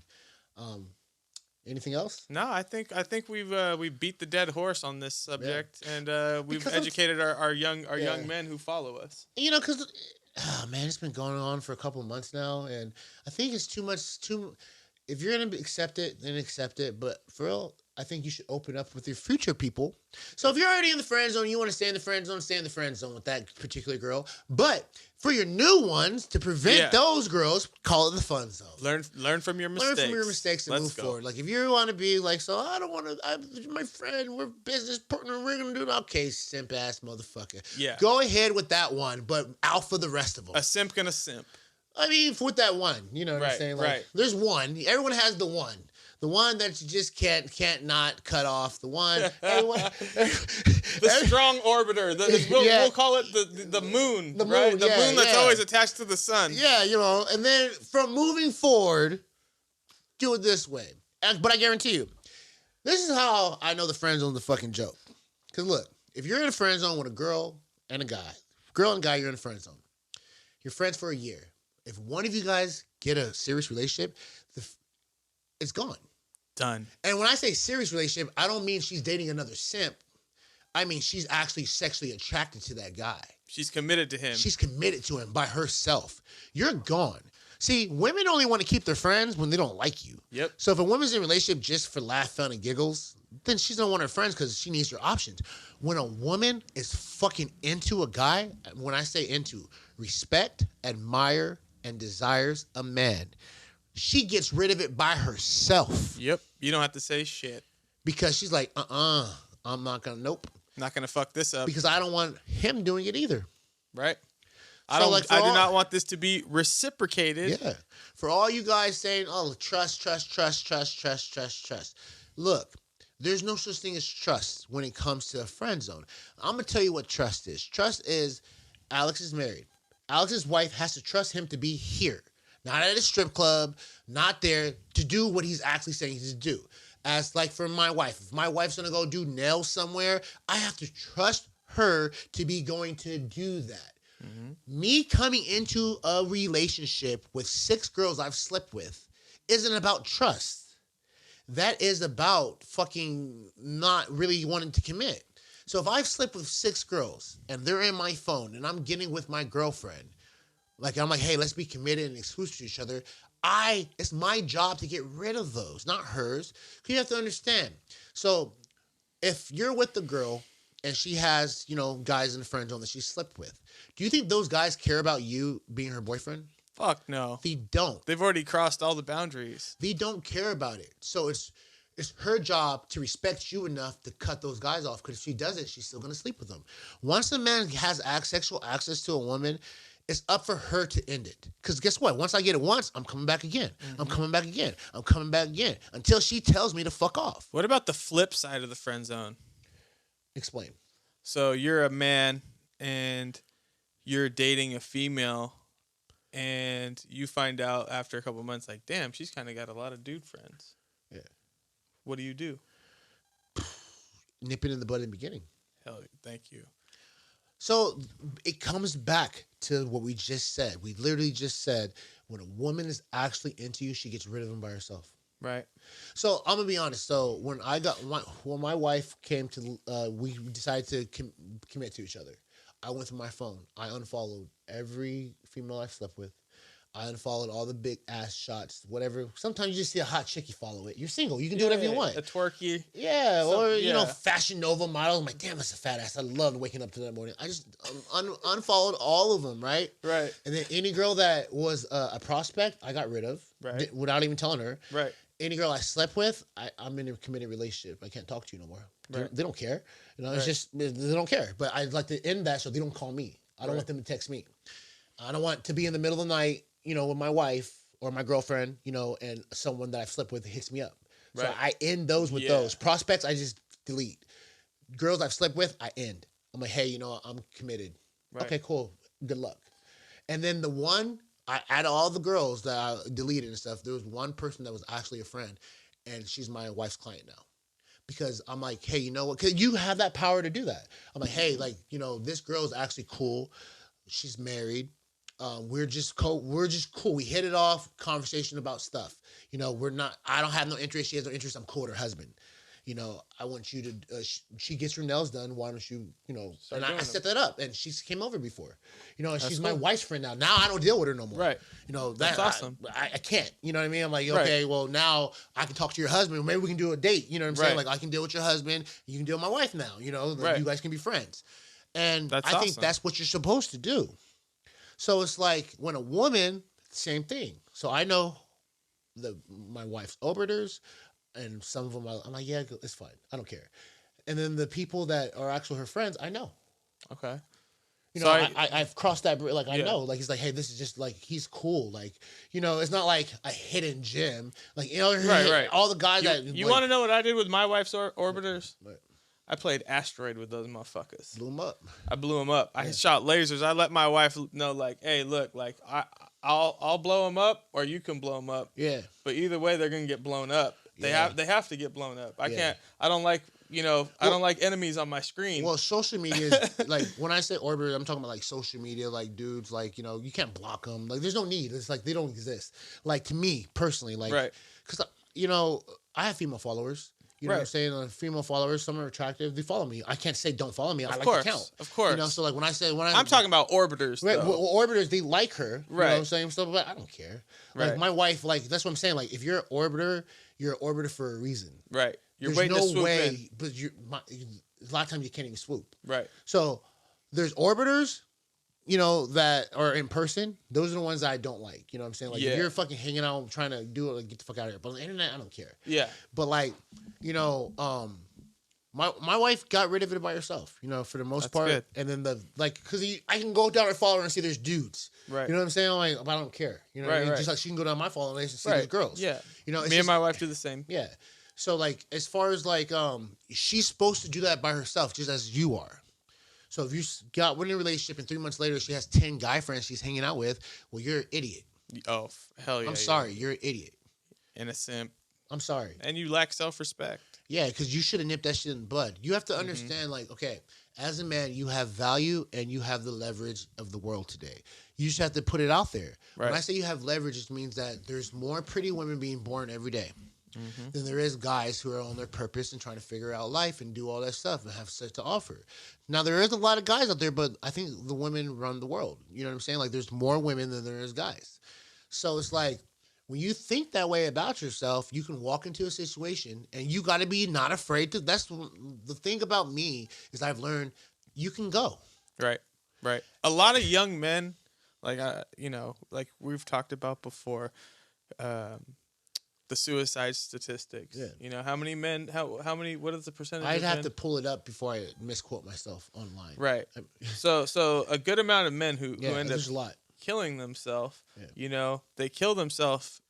A: Anything else?
B: No, I think we beat the dead horse on this subject, and we've educated our young men who follow us.
A: Because it's been going on for a couple of months now, and I think it's too much. If you're gonna accept it, then accept it. But for real, I think you should open up with your future people. So if you're already in the friend zone, you want to stay in the friend zone, stay in the friend zone with that particular girl. But for your new ones, to prevent those girls, call it the fun zone.
B: Learn from your mistakes.
A: Learn from your mistakes and move forward. Like if you want to be like, so I don't want to. My friend, we're business partner. We're gonna do it. Okay, simp ass motherfucker.
B: Yeah.
A: Go ahead with that one, but alpha the rest of them.
B: A simp gonna simp.
A: I mean, with that one, you know what I'm saying? Like, there's one. Everyone has the one. The one that you just can't not cut off. The one.
B: The strong orbiter. We'll call it the moon. The moon, right? The moon that's always attached to the sun.
A: Yeah, and then from moving forward, do it this way. But I guarantee you, this is how I know the friend zone's a fucking joke. Because look, if you're in a friend zone with a girl and a guy, you're in a friend zone. You're friends for a year. If one of you guys get a serious relationship, it's gone.
B: Done.
A: And when I say serious relationship, I don't mean she's dating another simp. I mean she's actually sexually attracted to that guy.
B: She's committed to him.
A: She's committed to him by herself. You're gone. See, women only want to keep their friends when they don't like you.
B: Yep.
A: So if a woman's in a relationship just for laugh, fun, and giggles, then she doesn't want her friends because she needs her options. When a woman is fucking into a guy, when I say into, respect, admire, and desires a man, she gets rid of it by herself.
B: Yep. You don't have to say shit.
A: Because she's like, I'm not gonna, nope.
B: Not gonna fuck this up.
A: Because I don't want him doing it either.
B: Right.
A: So
B: I do not want this to be reciprocated.
A: Yeah. For all you guys saying, oh, trust. Look, there's no such thing as trust when it comes to a friend zone. I'm going to tell you what trust is. Trust is Alex is married. Alex's wife has to trust him to be here. Not at a strip club, not there, to do what he's actually saying to do. As like for my wife, if my wife's going to go do nails somewhere, I have to trust her to be going to do that. Mm-hmm. Me coming into a relationship with 6 girls I've slept with isn't about trust. That is about fucking not really wanting to commit. So if I've slept with 6 girls and they're in my phone and I'm getting with my girlfriend, like I'm like, hey, let's be committed and exclusive to each other. It's my job to get rid of those, not hers. Because you have to understand. So if you're with the girl and she has, guys in the friend zone that she slept with, do you think those guys care about you being her boyfriend?
B: Fuck no.
A: They don't.
B: They've already crossed all the boundaries.
A: They don't care about it. So it's her job to respect you enough to cut those guys off. Because if she doesn't, she's still going to sleep with them. Once a man has sexual access to a woman, it's up for her to end it. Because guess what? Once I get it once, I'm coming back again. Mm-hmm. I'm coming back again. I'm coming back again. Until she tells me to fuck off.
B: What about the flip side of the friend zone?
A: Explain.
B: So you're a man and you're dating a female and you find out after a couple months, like, damn, she's kind of got a lot of dude friends.
A: Yeah.
B: What do you do?
A: Nip it in the bud in the beginning.
B: Hell, thank you.
A: So it comes back to what we just said. We literally just said when a woman is actually into you, she gets rid of them by herself.
B: Right.
A: So I'm gonna be honest. So when my wife came to, we decided to commit to each other. I went through my phone. I unfollowed every female I slept with. I unfollowed all the big ass shots, whatever. Sometimes you just see a hot chick, you follow it. You're single. You can do whatever you want.
B: A twerky.
A: Yeah, or, Fashion Nova model. I'm like, damn, that's a fat ass. I loved waking up to that morning. I just unfollowed all of them, right?
B: Right.
A: And then any girl that was a prospect, I got rid of.
B: Right.
A: Without even telling her.
B: Right.
A: Any girl I slept with, I'm in a committed relationship. I can't talk to you no more.
B: Right.
A: They don't care. It's just, they don't care. But I'd like to end that so they don't call me. I don't want them to text me. I don't want to be in the middle of the night, with my wife or my girlfriend, and someone that I've slept with hits me up. Right. So I end those with those. Prospects, I just delete. Girls I've slept with, I end. I'm like, hey, I'm committed. Right. Okay, cool. Good luck. And then the one, out of all the girls that I deleted and stuff, there was one person that was actually a friend, and she's my wife's client now. Because I'm like, hey, you know what? Because you have that power to do that. I'm like, hey, this girl is actually cool. She's married. We're just cool. We hit it off. Conversation about stuff. I don't have no interest. She has no interest. I'm cool with her husband. I want you to. She gets her nails done. Why don't you? And I set that up. And she came over before. And she's my wife's friend now. Now I don't deal with her no more.
B: Right.
A: That's
B: awesome.
A: I can't. You know what I mean? I'm like, okay, well now I can talk to your husband. Maybe we can do a date. You know what I'm saying? Like I can deal with your husband. You can deal with my wife now. You guys can be friends. And I think that's what you're supposed to do. So it's like when a woman, same thing. So I know my wife's orbiters, and some of them I'm like, yeah, it's fine. I don't care. And then the people that are actually her friends, I know.
B: Okay.
A: I've crossed that bridge. Like I know. Like he's like, hey, this is just like he's cool. Like it's not like a hidden gem. Like
B: right.
A: All the guys
B: you want to know what I did with my wife's orbiters?
A: Right.
B: I played Asteroid with those motherfuckers.
A: Blew them up.
B: I blew them up. I shot lasers. I let my wife know, like, hey, look, like I'll blow them up, or you can blow them up.
A: Yeah.
B: But either way, they're gonna get blown up. They have to get blown up. I can't. I don't like I don't like enemies on my screen.
A: Well, social media is like when I say orbiter, I'm talking about like social media, like dudes, like you can't block them. Like there's no need. It's like they don't exist. Like to me personally, like because I have female followers. You know what I'm saying? Female followers, some are attractive. They follow me. I can't say don't follow me. I like the count.
B: Of course.
A: So like when
B: I'm talking about orbiters.
A: Right. Well, orbiters, they like her.
B: Right.
A: You know what I'm saying? Stuff, but I don't care. Like my wife, like that's what I'm saying. Like if you're an orbiter, you're an orbiter for a reason.
B: Right. You're
A: there's
B: waiting
A: no
B: to swoop
A: way,
B: in.
A: but a lot of times you can't even swoop.
B: Right.
A: So there's orbiters, you know, that are in person, those are the ones that I don't like. You know what I'm saying? Like,
B: Yeah.
A: if you're fucking hanging out trying to do it, like, get the fuck out of here. But on the internet, I don't care.
B: Yeah.
A: But like, you know, my wife got rid of it by herself, you know, for the most
B: That's
A: part.
B: good.
A: And then because I can go down her follower and see there's dudes.
B: Right.
A: You know what I'm saying? Like, but I don't care. You know what I
B: Right,
A: mean?
B: right.
A: Just like she can go down my follower and see
B: Right.
A: there's girls.
B: Yeah.
A: You know, it's
B: Me and
A: just-
B: my wife do the same.
A: Yeah. So like, as far as like, she's supposed to do that by herself, just as you are. So if you got in a relationship and 3 months later she has 10 guy friends she's hanging out with, well, you're an idiot.
B: Oh, hell yeah.
A: I'm sorry, you're an idiot.
B: And a simp.
A: I'm sorry.
B: And you lack self-respect.
A: Yeah, because you should have nipped that shit in the bud. You have to understand, like, okay, as a man, you have value and you have the leverage of the world today. You just have to put it out there.
B: Right.
A: When I say you have leverage, it means that there's more pretty women being born every day than there is guys who are on their purpose and trying to figure out life and do all that stuff and have stuff to offer. Now, there is a lot of guys out there, but I think the women run the world. You know what I'm saying? Like, there's more women than there is guys. So it's like, when you think that way about yourself, you can walk into a situation and you got to be not afraid to. That's the thing about me is I've learned you can go.
B: Right. Right. A lot of young men, like, you know, like we've talked about before, the suicide statistics.
A: Yeah.
B: You know, how many men, how many, what is the percentage?
A: I'd
B: of
A: have
B: men?
A: to pull it up before I misquote myself online.
B: Right. So a good amount of men who
A: Yeah,
B: end up
A: there's a lot.
B: killing themselves,
A: Yeah.
B: you know, they kill themselves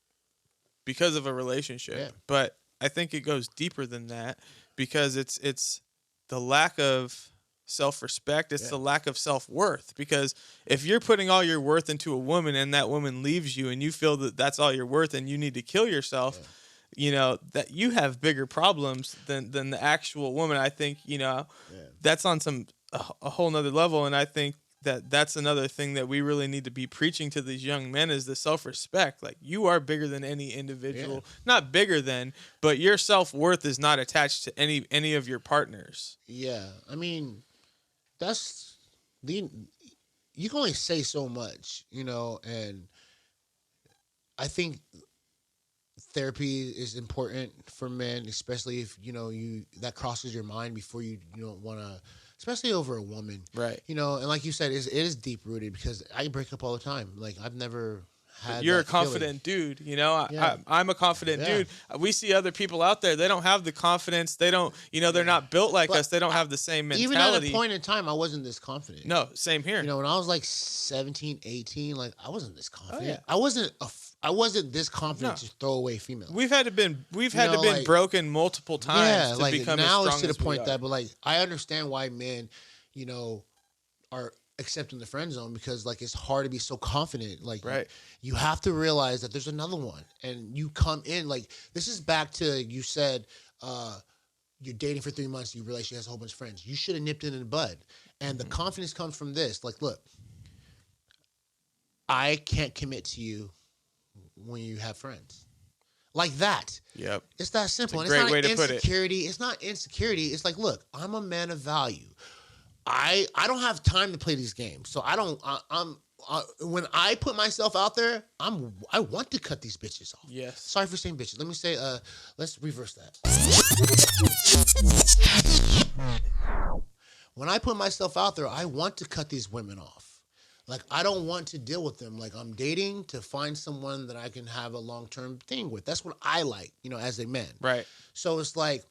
B: because of a relationship.
A: Yeah.
B: But I think it goes deeper than that because it's the lack of self-respect, it's
A: Yeah.
B: the lack of self-worth, because if you're putting all your worth into a woman and that woman leaves you and you feel that that's all your worth and you need to kill yourself, you know, that you have bigger problems than the actual woman. I think, you know, that's on a whole nother level. And I think that's another thing that we really need to be preaching to these young men is the self-respect. Like, you are bigger than any individual, not bigger than, but your self-worth is not attached to any of your partners.
A: Yeah, I mean, that's you can only say so much, you know, and I think therapy is important for men, especially if, you know, that crosses your mind before you don't want to, especially over a woman.
B: Right.
A: You know, and like you said, it is deep rooted because I break up all the time. Like, I've never had
B: You're a
A: that feeling.
B: confident dude, you know.
A: Yeah.
B: I'm a confident
A: Yeah.
B: dude. We see other people out there; they don't have the confidence. They don't, you know, they're not built like
A: But
B: us. They don't have the same mentality.
A: Even at a point in time, I wasn't this confident.
B: No, same here.
A: You know, when I was like 17, 18, like, I wasn't this confident.
B: yeah.
A: I wasn't this confident
B: No.
A: to throw away females.
B: We've had to been
A: like-
B: broken multiple times to
A: like
B: become
A: now
B: as
A: it's
B: strong
A: to the
B: as we
A: point
B: are.
A: that, but like, I understand why men, you know, are accepting the friend zone because like it's hard to be so confident. Like,
B: Right.
A: you have to realize that there's another one, and you come in like this is back to you said you're dating for 3 months, you realize she has a whole bunch of friends. You should have nipped it in the bud, and the confidence comes from this. Like, look, I can't commit to you when you have friends. Like that.
B: Yep.
A: It's that simple.
B: It's a
A: And
B: great
A: it's
B: way
A: not
B: to put it.
A: insecurity. It's not insecurity. It's like, look, I'm a man of value. I don't have time to play these games. So when I put myself out there, I want to cut these bitches off.
B: Yes.
A: Sorry for saying bitches. Let me say, let's reverse that. When I put myself out there, I want to cut these women off. Like, I don't want to deal with them. Like, I'm dating to find someone that I can have a long-term thing with. That's what I like, you know, as a man.
B: Right.
A: So it's like,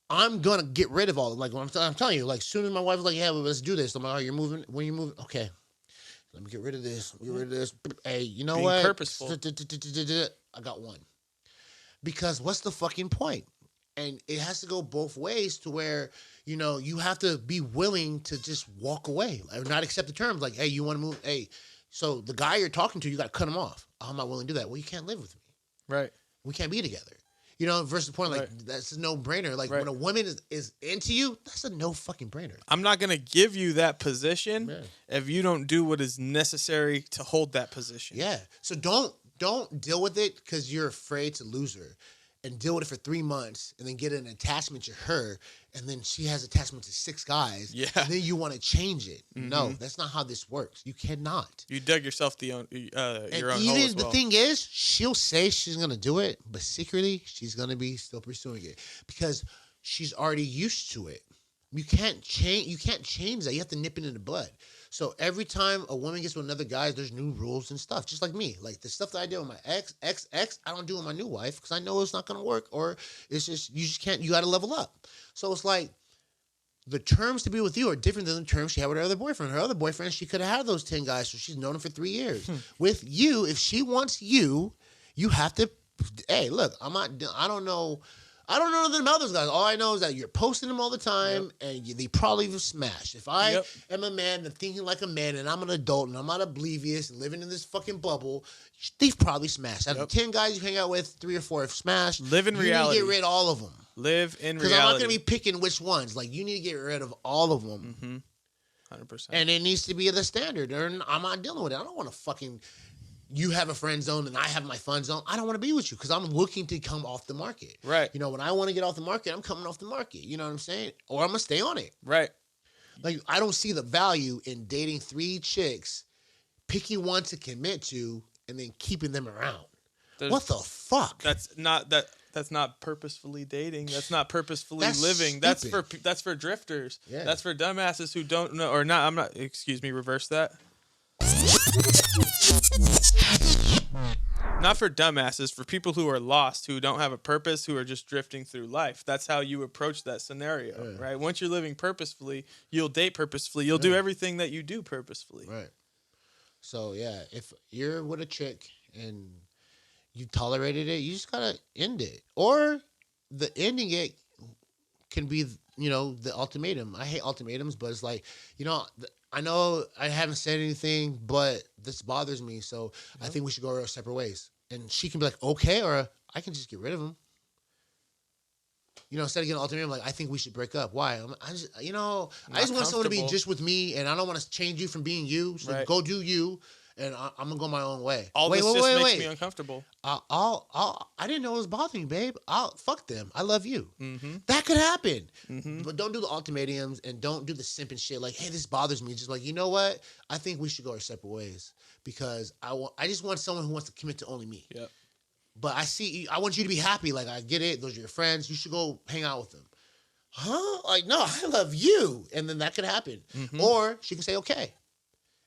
A: I'm going to get rid of all of them. Like, I'm telling you, like, soon as my wife was like, yeah, well, let's do this. I'm like, oh, you're moving? When you moving? Okay. Let me get rid of this. Get rid of this. Hey, you know
B: Being
A: what?
B: purposeful.
A: I got one. Because what's the fucking point? And it has to go both ways to where, you know, you have to be willing to just walk away or not accept the terms. Like, hey, you want to move? Hey, so the guy you're talking to, you got to cut him off. Oh, I'm not willing to do that. Well, you can't live with me.
B: Right.
A: We can't be together. You know, versus the point, like,
B: Right.
A: that's a no-brainer. Like,
B: Right.
A: when a woman is into you, that's a no fucking brainer.
B: I'm not going to give you that position
A: Yeah.
B: if you don't do what is necessary to hold that position.
A: Yeah. So don't deal with it because you're afraid to lose her, and deal with it for 3 months and then get an attachment to her, and then she has attachment to 6 guys.
B: Yeah.
A: And then you want to change it. No, that's not how this works. You cannot.
B: You dug yourself your own
A: And
B: hole as
A: even the
B: well.
A: thing is, she'll say she's gonna do it, but secretly she's gonna be still pursuing it because she's already used to it. You can't change that. You have to nip it in the bud. So every time a woman gets with another guy, there's new rules and stuff. Just like me, like the stuff that I did with my ex, I don't do with my new wife because I know it's not gonna work, or it's just you just can't. You got to level up. So it's like the terms to be with you are different than the terms she had with her other boyfriend. Her other boyfriend, she could have had those 10 guys, so she's known him for 3 years. With you, if she wants you, you have to. Hey, look, I don't know. I don't know nothing about those guys. All I know is that you're posting them all the time, and they probably have smashed. If I am a man that's thinking like a man, and I'm an adult, and I'm not oblivious and living in this fucking bubble, they've probably smashed. Out of 10 guys you hang out with, 3 or 4 have smashed.
B: Live in reality.
A: You need to get rid of all of them.
B: Live in reality.
A: Because I'm not going to be picking which ones. Like, you need to get rid of all of them.
B: 100%.
A: And it needs to be the standard, or I'm not dealing with it. I don't want to fucking... You have a friend zone and I have my fun zone. I don't want to be with you because I'm looking to come off the market.
B: Right.
A: You know, when I want to get off the market, I'm coming off the market. You know what I'm saying? Or I'm going to stay on it.
B: Right.
A: Like, I don't see the value in dating 3 chicks, picking one to commit to, and then keeping them around. What the fuck?
B: That's not purposefully dating. That's not purposefully living.
A: Stupid.
B: That's for drifters.
A: Yeah.
B: That's for dumbasses who don't know or not. I'm not. Excuse me. Reverse that. Not for dumbasses, for people who are lost, who don't have a purpose, who are just drifting through life. That's how you approach that scenario, right? Once you're living purposefully, you'll date purposefully. You'll do everything that you do purposefully.
A: Right. So, yeah, if you're with a chick and you tolerated it, you just got to end it. Or the ending it can be, you know, the ultimatum. I hate ultimatums, but it's like, you know, I know I haven't said anything, but this bothers me, so I think we should go our separate ways. And she can be like, okay, or I can just get rid of him. You know, instead of getting an ultimatum, like, I think we should break up. Why? I just want someone to be just with me, and I don't want to change you from being you. So go do you, and I'm gonna go my own way.
B: This makes me uncomfortable.
A: I didn't know it was bothering me, babe. Fuck them. I love you. That could happen. But don't do the ultimatums and don't do the simping shit. Like, hey, this bothers me. Just like, you know what? I think we should go our separate ways because I just want someone who wants to commit to only me.
B: Yep.
A: But I want you to be happy. Like, I get it. Those are your friends. You should go hang out with them. Huh? Like, no, I love you. And then that could happen. Or she can say, okay.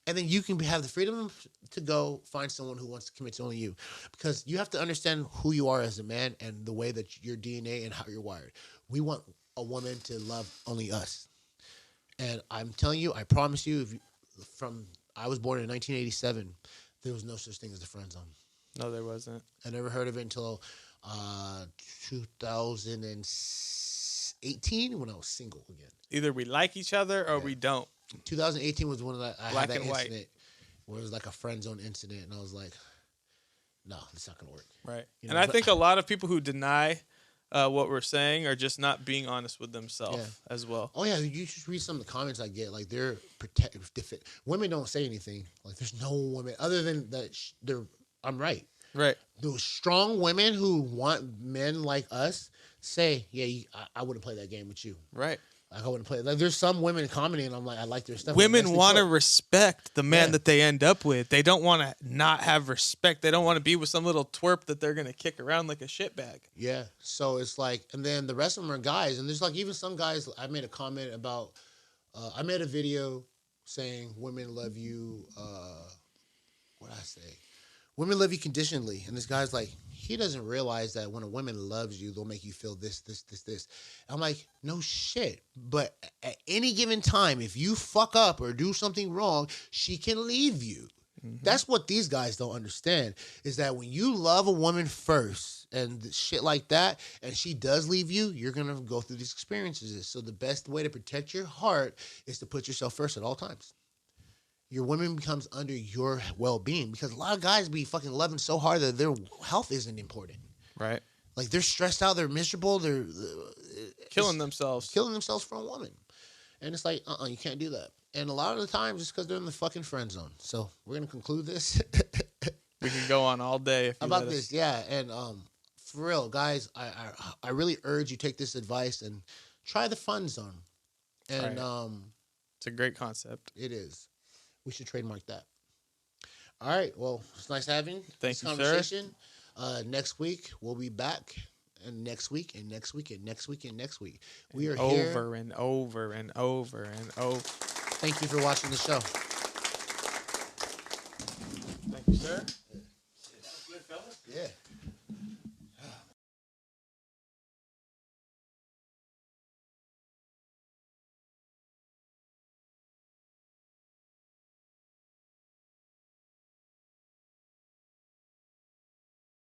A: And then you can have the freedom to go find someone who wants to commit to only you. Because you have to understand who you are as a man and the way that your DNA and how you're wired. We want a woman to love only us. And I'm telling you, I promise you, I was born in 1987, there was no such thing as the friend zone.
B: No, there wasn't.
A: I never heard of it until 2018 when I was single again.
B: Either we like each other or we don't.
A: 2018 was when I
B: Black
A: had that
B: and white.
A: incident where it was like a friend zone incident, and I was like, no, it's not going to work.
B: Right.
A: You
B: And
A: know,
B: I
A: but
B: think a lot of people who deny what we're saying are just not being honest with themselves as well.
A: Oh, yeah, you should read some of the comments I get. Like, they're women don't say anything. Like, there's no women, other than that I'm right.
B: Right.
A: Those strong women who want men like us say, yeah, I wouldn't play that game with you.
B: Right.
A: Like, I wouldn't play. Like, there's some women commenting, and I'm like, I like their stuff.
B: Women want to respect the man that they end up with. They don't want to not have respect. They don't want to be with some little twerp that they're going to kick around like a shitbag.
A: Yeah. So it's like, and then the rest of them are guys. And there's like even some guys, I made a comment about, I made a video saying women love you, what did I say? Women love you conditionally. And this guy's like, he doesn't realize that when a woman loves you, they'll make you feel this. I'm like, no shit. But at any given time, if you fuck up or do something wrong, she can leave you. That's what these guys don't understand, is that when you love a woman first and shit like that, and she does leave you, you're going to go through these experiences. So the best way to protect your heart is to put yourself first at all times. Your woman becomes under your well-being, because a lot of guys be fucking loving so hard that their health isn't important.
B: Right.
A: Like, they're stressed out, they're miserable, they're
B: killing themselves for a woman. And it's like, you can't do that. And a lot of the times it's because they're in the fucking friend zone. So we're going to conclude this. We can go on all day if you
A: about this. Yeah. And for real, guys, I really urge you take this advice and try the fun zone. And
B: it's a great concept.
A: It is. We should trademark that. All right. Well, it's nice having
B: this
A: conversation. Next week, we'll be back. And next week, and next week, and next week, and next week. We are here.
B: Over and over and over and over.
A: Thank you for watching the show. Yeah.